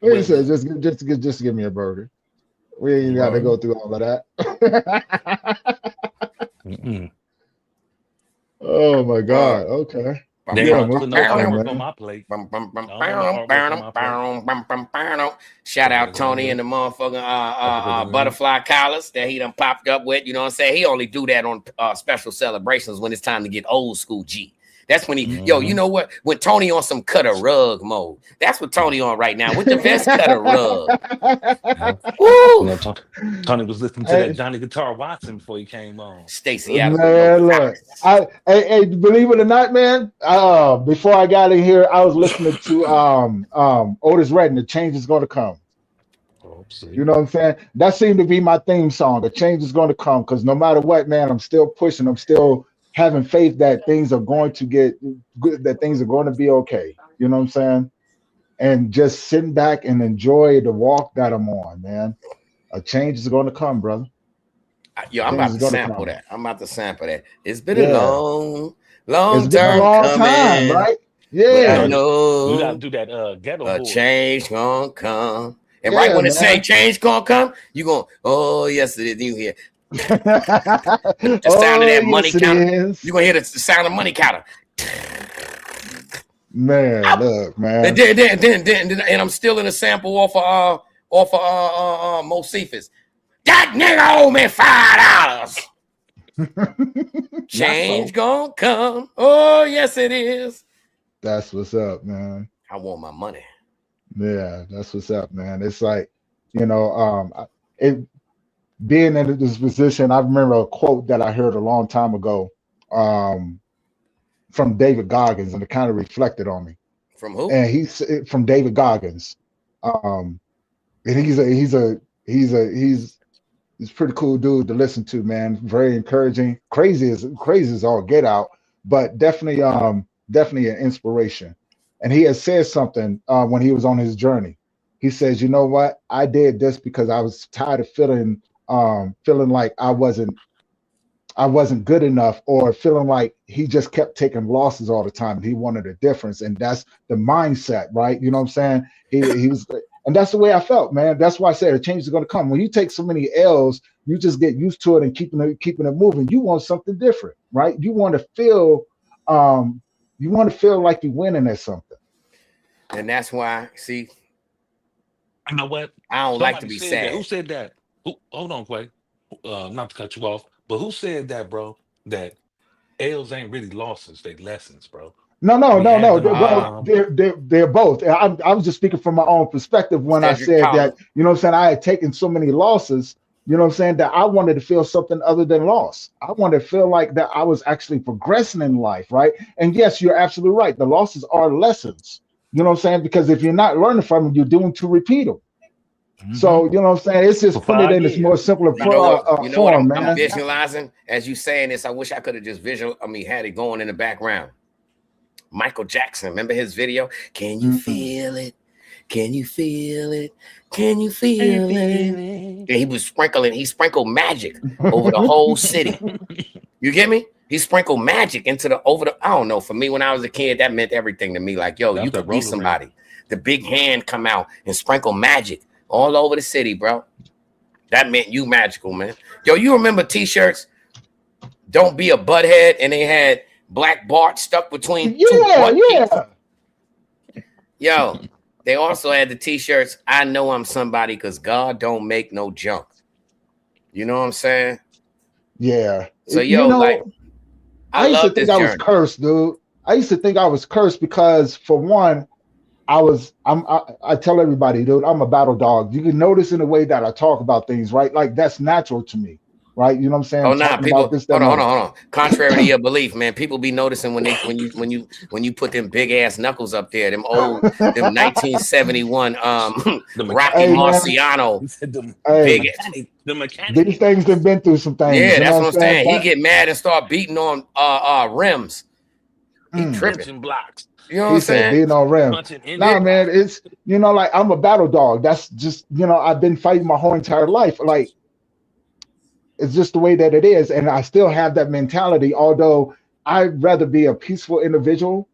He said, just give me a burger. We ain't got to go through all of that. Oh my God! Okay. On my plate. Shout out Tony and the motherfucking butterfly collars that he done popped up with. You know what I'm saying? He only do that on special celebrations when it's time to get old school G. That's when he, you know what? When Tony on some cut a rug mode. That's what Tony on right now with the vest cut a rug. Tony was listening to that Johnny Guitar Watson before he came on. Stacey Adams. Man, look, I believe it or not, man. Before I got in here, I was listening to Otis Redding. The change is going to come. You know what I'm saying? That seemed to be my theme song. The change is going to come because no matter what, man, I'm still pushing. I'm still having faith that things are going to get good, that things are going to be okay. You know what I'm saying? And just sitting back and enjoy the walk that I'm on, man. A change is going to come, brother. Yo, I'm about to sample that. I'm about to sample that. It's been a long time coming, right? Yeah. I know you gotta do that ghetto. A change gonna come. And right when it say change gonna come, you going, oh yes it is. You hear the sound of that money counter. You're gonna hear the sound of money counter. Man, look, man. And I'm still in a sample off of Mosifus. That nigga owe me $5. Change gonna come. Oh, yes, it is. That's what's up, man. I want my money. Yeah, that's what's up, man. It's like, being in this position, I remember a quote that I heard a long time ago from David Goggins, and it kind of reflected on me. From who? And he's from David Goggins. And he's a pretty cool dude to listen to, man. Very encouraging. Crazy as all get out, but definitely an inspiration. And he has said something when he was on his journey. He says, you know what? I did this because I was tired of feeling like I wasn't good enough, or feeling like he just kept taking losses all the time. He wanted a difference, and that's the mindset, right? You know what I'm saying? He was, and that's the way I felt, man. That's why I said a change is going to come. When you take so many L's, you just get used to it and keeping it moving. You want something different, right? You want to feel like you're winning at something. And that's why, see, you know what? I don't like to be sad. Who said that? Hold on, Quay. Not to cut you off, but who said that, bro? That L's ain't really losses, they lessons, bro. No. They're both. I was just speaking from my own perspective when I said that, you know what I'm saying, I had taken so many losses, you know what I'm saying, that I wanted to feel something other than loss. I wanted to feel like that I was actually progressing in life, right? And yes, you're absolutely right. The losses are lessons, you know what I'm saying? Because if you're not learning from them, you're doing to repeat them. Mm-hmm. So, you know what I'm saying? It's just put it in this more simpler form, man. I'm visualizing as you saying this. I wish I could have just had it going in the background. Michael Jackson, remember his video? Can you feel it? Can you feel it? Can you feel it? And he sprinkled magic over the whole city. You get me? He sprinkled magic into I don't know. For me, when I was a kid, that meant everything to me. Like, yo, you could be somebody. The big hand come out and sprinkle magic all over the city, bro. That meant you magical, man. Yo, you remember t-shirts? Don't be a butthead, and they had Black Bart stuck between two butt cheeks. Yo, they also had the t-shirts, I know I'm somebody because God don't make no junk. You know what I'm saying? Yeah. So, yo, like, I used to think I was cursed, dude. I used to think I was cursed because, for one, I tell everybody, dude, I'm a battle dog. You can notice in the way that I talk about things, right? Like, that's natural to me, right? You know what I'm saying? Oh, nah, people. Hold on. Contrary to your belief, man, people be noticing when you put them big ass knuckles up there, them 1971 Rocky Marciano big. These things have been through some things. Yeah, that's what I'm saying. He get mad and start beating on rims. He tripping blocks. You know what I'm saying? Being on rim. Nah, man, it's, like, I'm a battle dog. That's just, I've been fighting my whole entire life. Like, it's just the way that it is. And I still have that mentality, although I'd rather be a peaceful individual.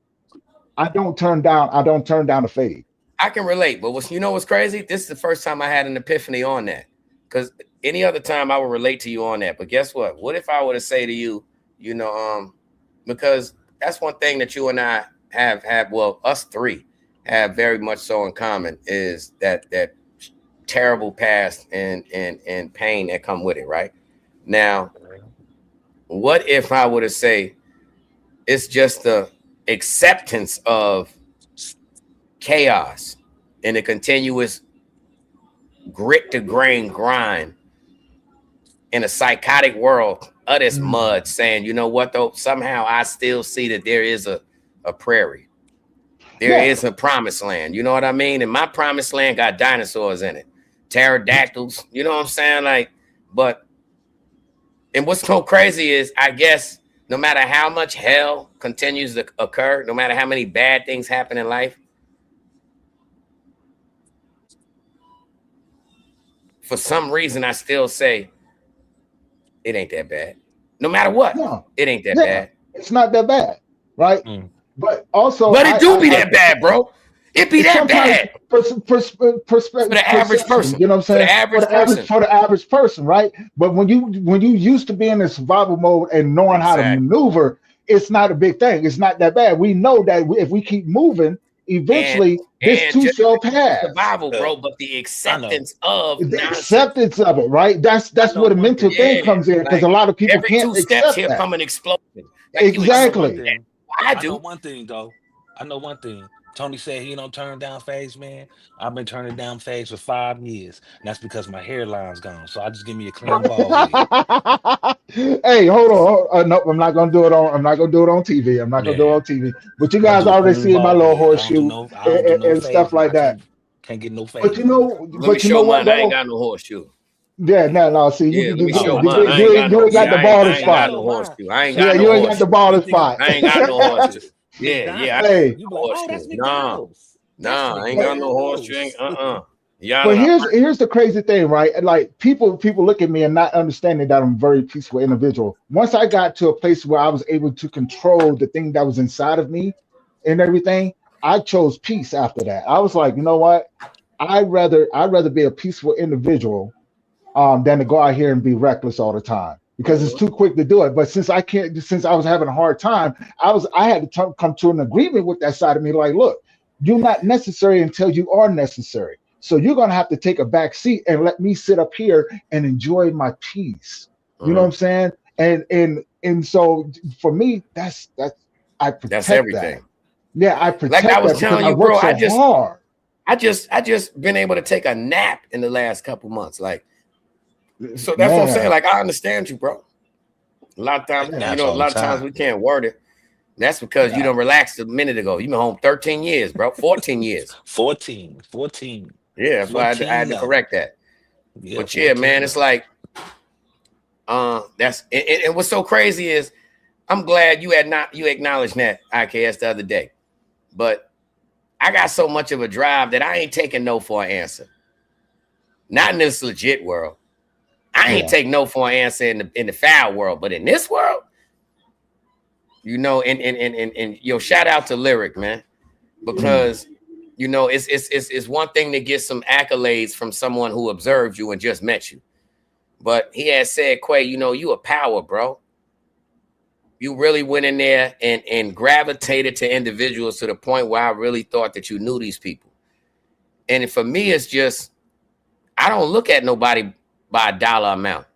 I don't turn down a fade. I can relate, but what's crazy? This is the first time I had an epiphany on that. Because any other time I would relate to you on that. But guess what? What if I were to say to you, because that's one thing that you and I have, well, us three have very much so in common, is that terrible past and pain that come with it, right? Now, what if I were to say it's just the acceptance of chaos and a continuous grit to grain grind in a psychotic world of this mud, saying, you know what, though, somehow I still see that there is a prairie. There is a promised land. You know what I mean? And my promised land got dinosaurs in it, pterodactyls. You know what I'm saying? Like, and what's so crazy is, I guess, no matter how much hell continues to occur, no matter how many bad things happen in life, for some reason, I still say it ain't that bad. No matter what, it ain't that bad. It's not that bad, right? But also, it do be that bad, bro. It be that bad. For the average person, you know what I'm saying? For the average person, right? But when you used to be in the survival mode and knowing how to maneuver, it's not a big thing. It's not that bad. We know that if we keep moving, eventually this too shall pass. Survival, bro, but the acceptance of it, right? That's where the mental thing comes in, because a lot of people can't accept here that. Come an explosion. Exactly. I know one thing, though. I know one thing. Tony said he don't turn down phase, man. I've been turning down phase for 5 years. And that's because my hairline's gone. So I just give me a clean ball head. Hey, hold on. No, I'm not gonna do it on TV. I'm not gonna do it on TV. But you guys already see my little horseshoe and stuff like that. Can't get no phase. But you know what? I ain't got no horseshoe. Yeah, no. See, you ain't got the ballest spot. You ain't got the ballest spot. I ain't got no horseshoe. Yeah. Hey, no, I ain't got no horseshoe. But here's the crazy thing, right? Like, people look at me and not understanding that I'm a very peaceful individual. Once I got to a place where I was able to control the thing that was inside of me and everything, I chose peace after that. I was like, you know what? I'd rather be a peaceful individual than to go out here and be reckless all the time, because it's too quick to do it. But since I was having a hard time, I had to come to an agreement with that side of me. Like, look, you're not necessary until you are necessary. So you're going to have to take a back seat and let me sit up here and enjoy my peace. You know what I'm saying? And so for me, I protect that's everything. That. Yeah, I protect like I was telling you, bro. Hard. I just been able to take a nap in the last couple months. Like, so that's what I'm saying. Like, I understand you, bro. A lot of times, a lot of times we can't word it. That's because you done relaxed a minute ago. You've been home 13 years, bro. 14 years. 14. Yeah, that's why I had to correct that. Yeah, but yeah, man, it's like, that's and what's so crazy is, I'm glad you acknowledged that, IKS, the other day. But I got so much of a drive that I ain't taking no for an answer. Not in this legit world. I ain't taking no for an answer in the foul world, but in this world, you know, and yo, shout out to Lyric, man, because you know it's one thing to get some accolades from someone who observed you and just met you, but he had said, Quay, you know, you a power, bro. You really went in there and gravitated to individuals to the point where I really thought that you knew these people. And for me, it's just, I don't look at nobody by a dollar amount.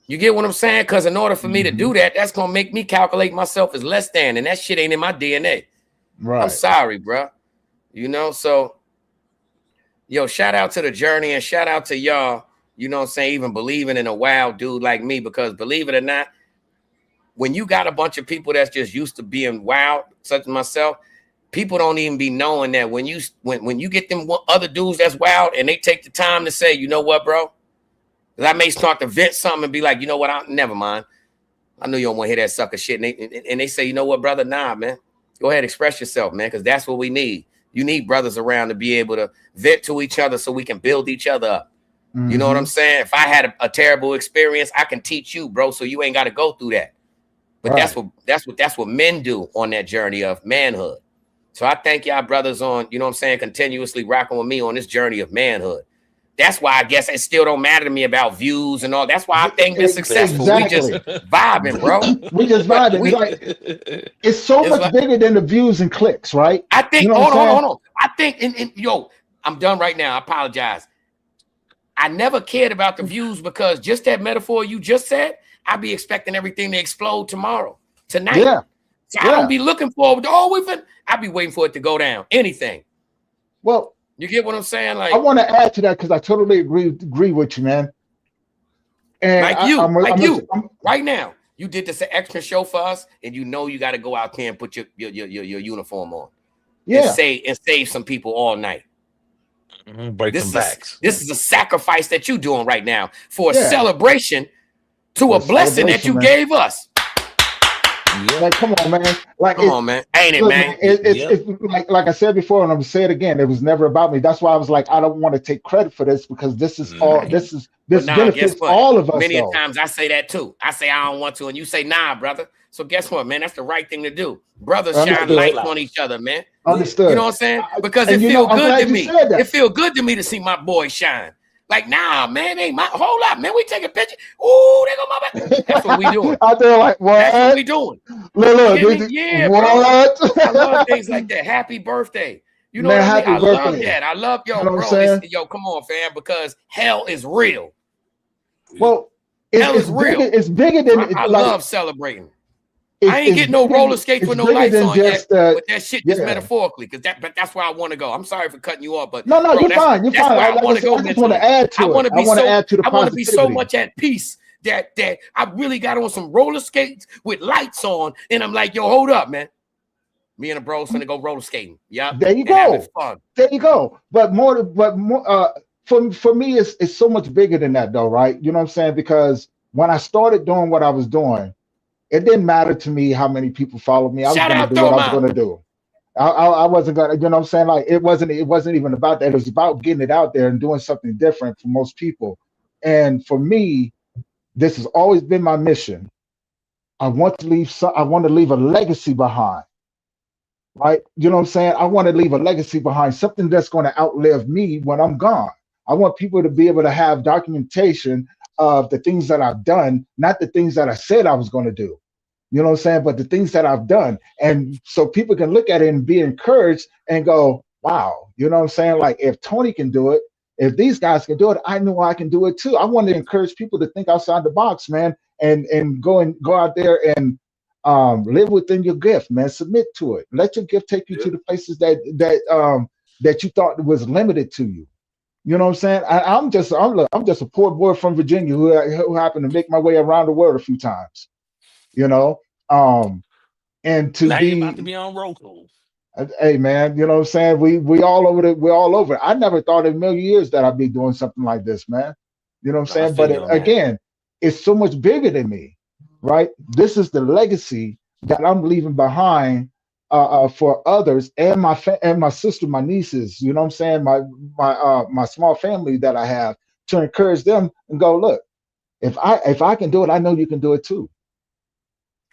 You get what I'm saying? Because in order for me to do that, that's going to make me calculate myself as less than, and that shit ain't in my DNA. Right. I'm sorry, bro. You know, so, yo, shout out to the journey and shout out to y'all, you know what I'm saying, even believing in a wild dude like me, because believe it or not, when you got a bunch of people that's just used to being wild, such as myself, people don't even be knowing that when you get them other dudes that's wild and they take the time to say, you know what, bro? Because I may start to vent something and be like, you know what, never mind. I know you don't want to hear that sucker shit. And they say, you know what, brother? Nah, man. Go ahead, express yourself, man, because that's what we need. You need brothers around to be able to vent to each other so we can build each other up. You know what I'm saying? If I had a terrible experience, I can teach you, bro, so you ain't got to go through that. But that's what men do on that journey of manhood. So I thank y'all brothers on, you know what I'm saying, continuously rocking with me on this journey of manhood. That's why I guess it still don't matter to me about views and all. That's why I think we're successful. Exactly. We just vibing, bro. We just vibing. It's so much bigger than the views and clicks, right? I think, you know hold on. I think, yo, I'm done right now. I apologize. I never cared about the views because just that metaphor you just said, I'd be expecting everything to explode tonight. Yeah. So I don't be looking forward to, I'd be waiting for it to go down. Anything. Well, you get what I'm saying? Like, I want to add to that because I totally agree with you, man. And right now, you did this extra show for us, and you know you got to go out there and put your uniform on. Yeah. And save some people all night. Break some backs. This is a sacrifice that you're doing right now for a celebration to a blessing that you gave us. Yeah. Like, come on, man. Like, come on, man. Ain't it, man? It's like I said before, and I'm gonna say it again. It was never about me. That's why I was like, I don't want to take credit for this because this is all. This benefits all of us. Many times I say that too. I say I don't want to, and you say, nah, brother. So guess what, man? That's the right thing to do. Brothers shine light on each other, man. Understood. You know what I'm saying? Because it feels good to me. It feels good to me to see my boy shine. Like, nah, man, ain't my hold up, man. We take a picture. Ooh, they go my back. That's what we doing. Out there, like, what? That's what we doing. Look, yeah, what? Bro. I love things like that. Happy birthday. You know man, what I mean? Happy I birthday. love that. I love you know bro. Yo, come on, fam, because hell is real. Well, hell is real. It's bigger than I love celebrating. I ain't getting no roller skates with no lights on yet, but that shit is metaphorically, but that's where I want to go. I'm sorry for cutting you off, but no, bro, you're fine. You're fine. I want to go. I just want to add to it. I want to be so much at peace that I really got on some roller skates with lights on, and I'm like, yo, hold up, man. Me and the bros finna go roller skating. Yeah, there you go. Fun. There you go. But more. For me, it's so much bigger than that, though, right? You know what I'm saying? Because when I started doing what I was doing, it didn't matter to me how many people followed me. I was going to do what I was going to do. I wasn't going to, you know what I'm saying? Like it wasn't even about that. It was about getting it out there and doing something different for most people. And for me, this has always been my mission. I want to leave a legacy behind. Right? You know what I'm saying? I want to leave a legacy behind, something that's going to outlive me when I'm gone. I want people to be able to have documentation of the things that I've done, not the things that I said I was going to do. You know what I'm saying? But the things that I've done. And so people can look at it and be encouraged and go, wow, you know what I'm saying? Like if Tony can do it, if these guys can do it, I know I can do it too. I want to encourage people to think outside the box, man, and go out there and live within your gift, man. Submit to it. Let your gift take you to the places that you thought was limited to you. You know what I'm saying? I'm just a poor boy from Virginia who happened to make my way around the world a few times. You know, and to now be you're about to be on Roku. Hey man, you know what I'm saying? We all over it. We're all over it. I never thought in a million years that I'd be doing something like this, man. You know what I'm saying? But again, it's so much bigger than me, right? This is the legacy that I'm leaving behind for others and my sister, my nieces, you know what I'm saying, my small family that I have, to encourage them and go, look, if I can do it, I know you can do it too.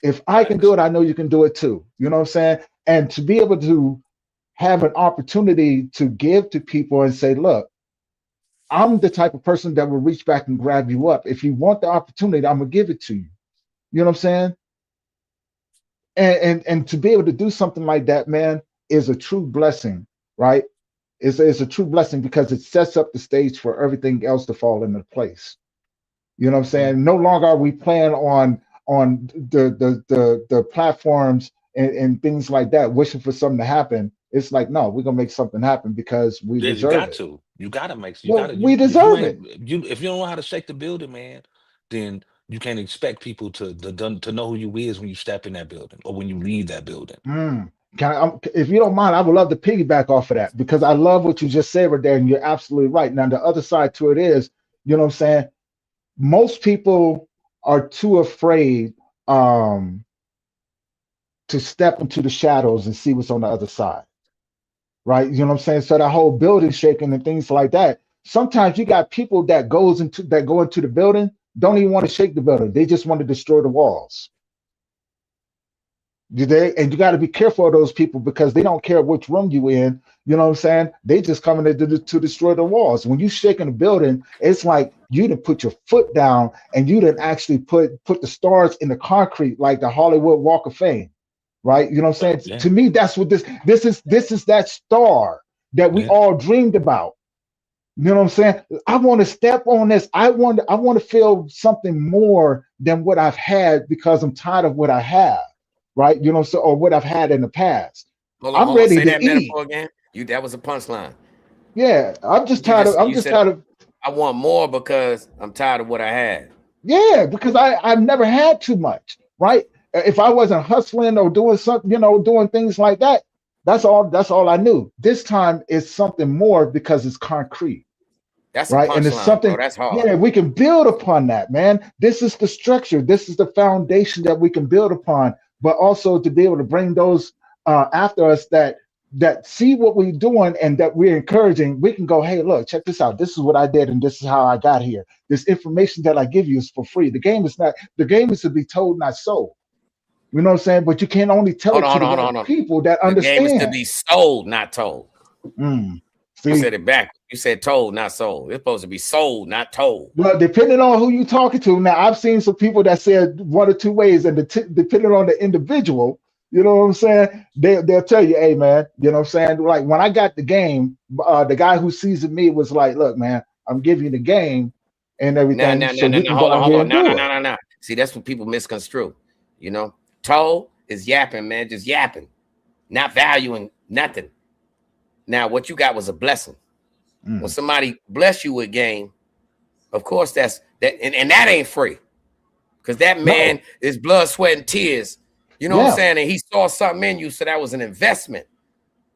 If I can do it, I know you can do it too. You know what I'm saying? And to be able to have an opportunity to give to people and say, look, I'm the type of person that will reach back and grab you up. If you want the opportunity, I'm gonna give it to you. You know what I'm saying? And to be able to do something like that, man, is a true blessing, right? It's a true blessing because it sets up the stage for everything else to fall into place. You know what I'm saying? No longer are we playing on the platforms and things like that, wishing for something to happen. It's like, no, we're gonna make something happen because we Yeah, you deserve got it. to. You gotta make. You Well, gotta. we You if you deserve it. ain't you if you don't know how to shake the building, man, then you can't expect people to know who you is when you step in that building or when you leave that building. If you don't mind, I would love to piggyback off of that because I love what you just said right there, and you're absolutely right. Now, the other side to it is, you know what I'm saying? Most people are too afraid to step into the shadows and see what's on the other side, right? You know what I'm saying? So that whole building shaking and things like that. Sometimes you got people that go into the building, don't even want to shake the building. They just want to destroy the walls. And you got to be careful of those people because they don't care which room you in. You know what I'm saying? They just coming to destroy the walls. When you shaking a building, it's like you didn't put your foot down and you didn't actually put the stars in the concrete like the Hollywood Walk of Fame, right? You know what I'm saying? Yeah. To me, that's what this is that star that we all dreamed about. You know what I'm saying? I want to step on this. I want to feel something more than what I've had because I'm tired of what I have. Right, you know, or what I've had in the past. Hold I'm on. ready Say to that eat. metaphor again. That was a punchline. Yeah, I'm just You tired of. I'm you just said tired of. I want more because I'm tired of what I had. Yeah, because I've never had too much. Right, if I wasn't hustling or doing something, you know, doing things like that, that's all I knew. This time it's something more because it's concrete. That's a Right, and it's punchline, bro. something. That's hard. Yeah, we can build upon that, man. This is the structure. This is the foundation that we can build upon. But also to be able to bring those after us that see what we're doing and that we're encouraging, we can go, hey, look, check this out. This is what I did, and this is how I got here. This information that I give you is for free. The game is to be told, not sold. You know what I'm saying? But you can only tell it to the right people that The game is to understand. be sold, not told. You See? said it back. You said told, not sold. It's supposed to be sold, not told. Well, depending on who you're talking to. Now, I've seen some people that said one or two ways, and depending on the individual, you know what I'm saying? They'll tell you, hey, man, you know what I'm saying? Like when I got the game, the guy who seasoned me was like, look, man, I'm giving you the game and everything, so you can go out here and do it. No. See, that's what people misconstrue. You know, told is yapping, man, just yapping, not valuing nothing. Now, what you got was a blessing. When somebody bless you with game, of course that's that, and that ain't free. Because that man is blood, sweat, and tears. You know what I'm saying? And he saw something in you, so that was an investment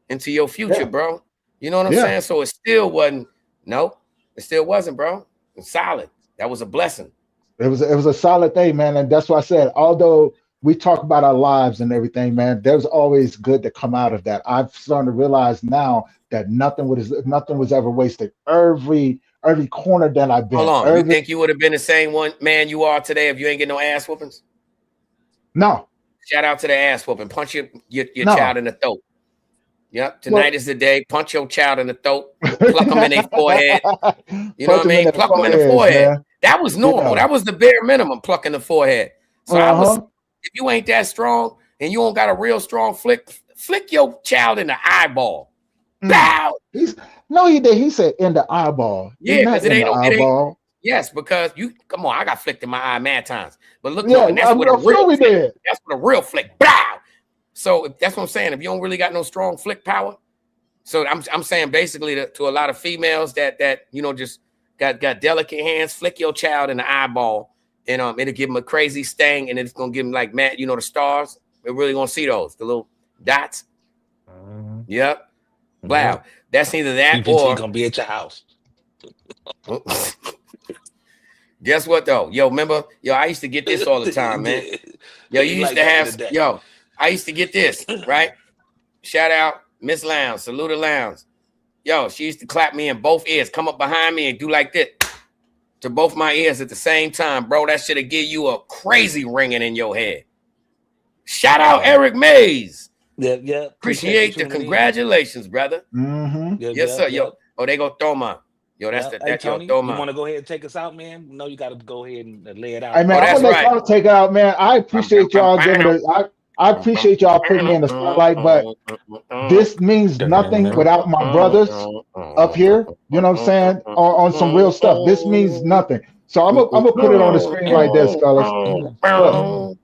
into your future, bro. You know what I'm saying? So it still wasn't, it still wasn't, bro. It's solid. That was a blessing. It was a solid thing, man. And that's why I said, although we talk about our lives and everything, man, there's always good to come out of that. I've started to realize now that nothing was ever wasted. Every corner that I've been. Hold on. You think you would have been the same one man you are today if you ain't get no ass whoopings? No. Shout out to the ass whooping. Punch your child in the throat. Yep. Tonight is the day. Punch your child in the throat. Pluck them in their forehead. You know what I mean? Pluck them in the forehead. Man. That was normal. That was the bare minimum, plucking the forehead. So if you ain't that strong and you don't got a real strong flick your child in the eyeball. Bow. He did. He said in the eyeball. Yeah, because it ain't eyeball. Yes, because come on, I got flicked in my eye mad times. But look, and that's what a real flick. That's what a real flick. Bow. So that's what I'm saying. If you don't really got no strong flick power, so I'm saying basically to a lot of females that just got delicate hands, flick your child in the eyeball, and it'll give them a crazy sting, and it's gonna give them like the stars. We're really gonna see those, the little dots. Yep. Wow. That's either that PPT or gonna be at your house. Guess what though? Yo, remember? I used to get this all the time, man. Yo, you used to have I used to get this, right? Shout out Miss Lounge, Saluda Lounge. Yo, she used to clap me in both ears, come up behind me and do like this to both my ears at the same time, bro. That should have give you a crazy ringing in your head. Shout out Eric Mays. Yeah. Appreciate the congratulations, brother. Mm-hmm. Yes, sir. Yo, they go throw my. Yo, that's Hey, Tony, yo, you want to go ahead and take us out, man? No, you got to go ahead and lay it out. Hey, man, I'm gonna let y'all take it out, man. I appreciate y'all giving it. I appreciate y'all putting me in the spotlight, but this means nothing without my brothers up here. You know what I'm saying? On some real stuff. This means nothing. So I'm gonna put it on the screen like this, fellas. Look,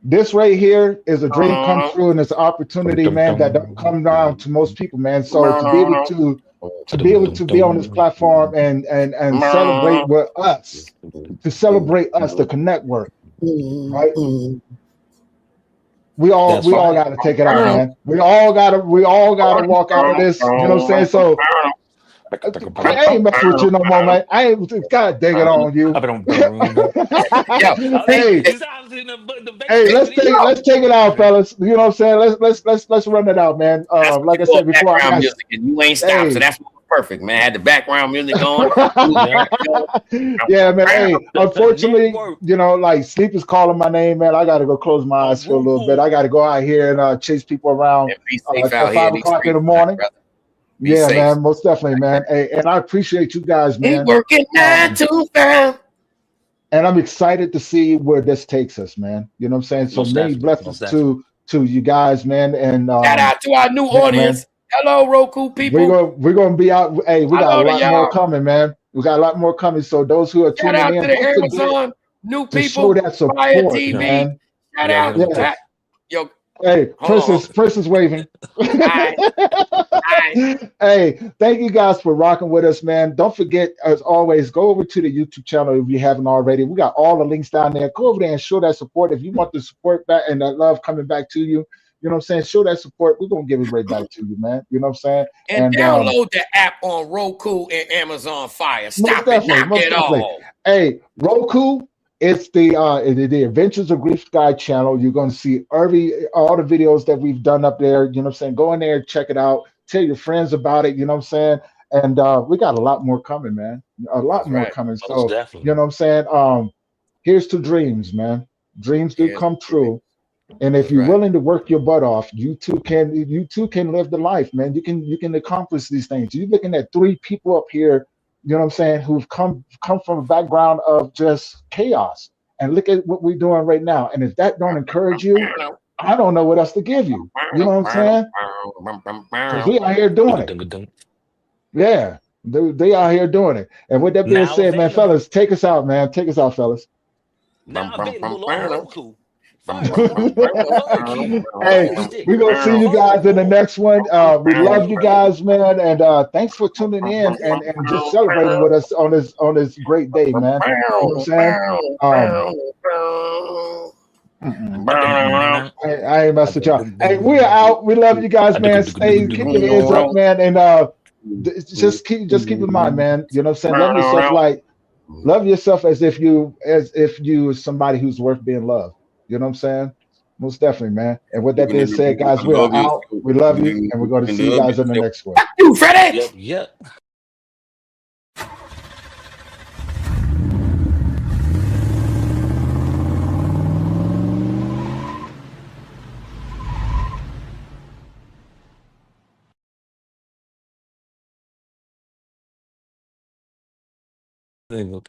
this right here is a dream come true, and it's an opportunity, man, that don't come down to most people, man. So to be able to be on this platform and celebrate with us, to celebrate us, the Connectwork, right? We all got to take it out, man. We all got to walk out of this. You know what I'm saying? So I ain't messing with you no more, man. I ain't God dang it on you. Hey, let's take it out, fellas. You know what I'm saying? Let's run it out, man. Like I said before, background music and you ain't stopped, so that's perfect, man. I had the background music going. Yeah, man. Hey, unfortunately, you know, like sleep is calling my name, man. I got to go close my eyes for a little bit. I got to go out here and chase people around at 5 o'clock in the morning. Yeah, man, most definitely, man. Hey, and I appreciate you guys, man. Working 9 to 5. And I'm excited to see where this takes us, man. You know what I'm saying? So many blessings to you guys, man. And shout out to our new audience. Man. Hello, Roku people. We're gonna be out. Hey, we got a lot more coming, man. We got a lot more coming. So those who are tuning in, to the Amazon new people, show that support, TV. Man. Shout out. Yeah. Yo, hey, Prince is waving. Hey, thank you guys for rocking with us, man. Don't forget, as always, go over to the YouTube channel if you haven't already. We got all the links down there. Go over there and show that support. If you want the support back and that love coming back to you, you know what I'm saying? Show that support. We're going to give it right back to you, man. You know what I'm saying? And download the app on Roku and Amazon Fire. Stop it. Knock it off. Hey, Roku, it's the Adventures of Grief Guide channel. You're going to see all the videos that we've done up there. You know what I'm saying? Go in there, check it out. Tell your friends about it. You know what I'm saying? And we got a lot more coming, man. A lot more coming. So, you know what I'm saying? Here's to dreams, man. Dreams do come true. And if you're willing to work your butt off, you too can live the life, man. You can accomplish these things. You're looking at 3 people up here, you know what I'm saying, who've come from a background of just chaos. And look at what we're doing right now. And if that don't encourage you, I don't know what else to give you. You know what I'm saying? Because we out here doing it. Yeah, they out here doing it. And with that being said, man, fellas, take us out, man. Take us out, fellas. Now available on Roku. Hey, we're gonna see you guys in the next one. We love you guys, man, and thanks for tuning in and just celebrating with us on this great day, man. You know what I'm saying? I ain't messing with y'all. Hey, we're out. We love you guys, man. Stay, keep your ears up, man, and just keep in mind, man. You know what I'm saying? Love yourself as if you somebody who's worth being loved. You know what I'm saying? Most definitely, man. And with that being said, guys, we are out. We love you, and we're going to see you guys in the next one. Fuck you, Freddie! Yep.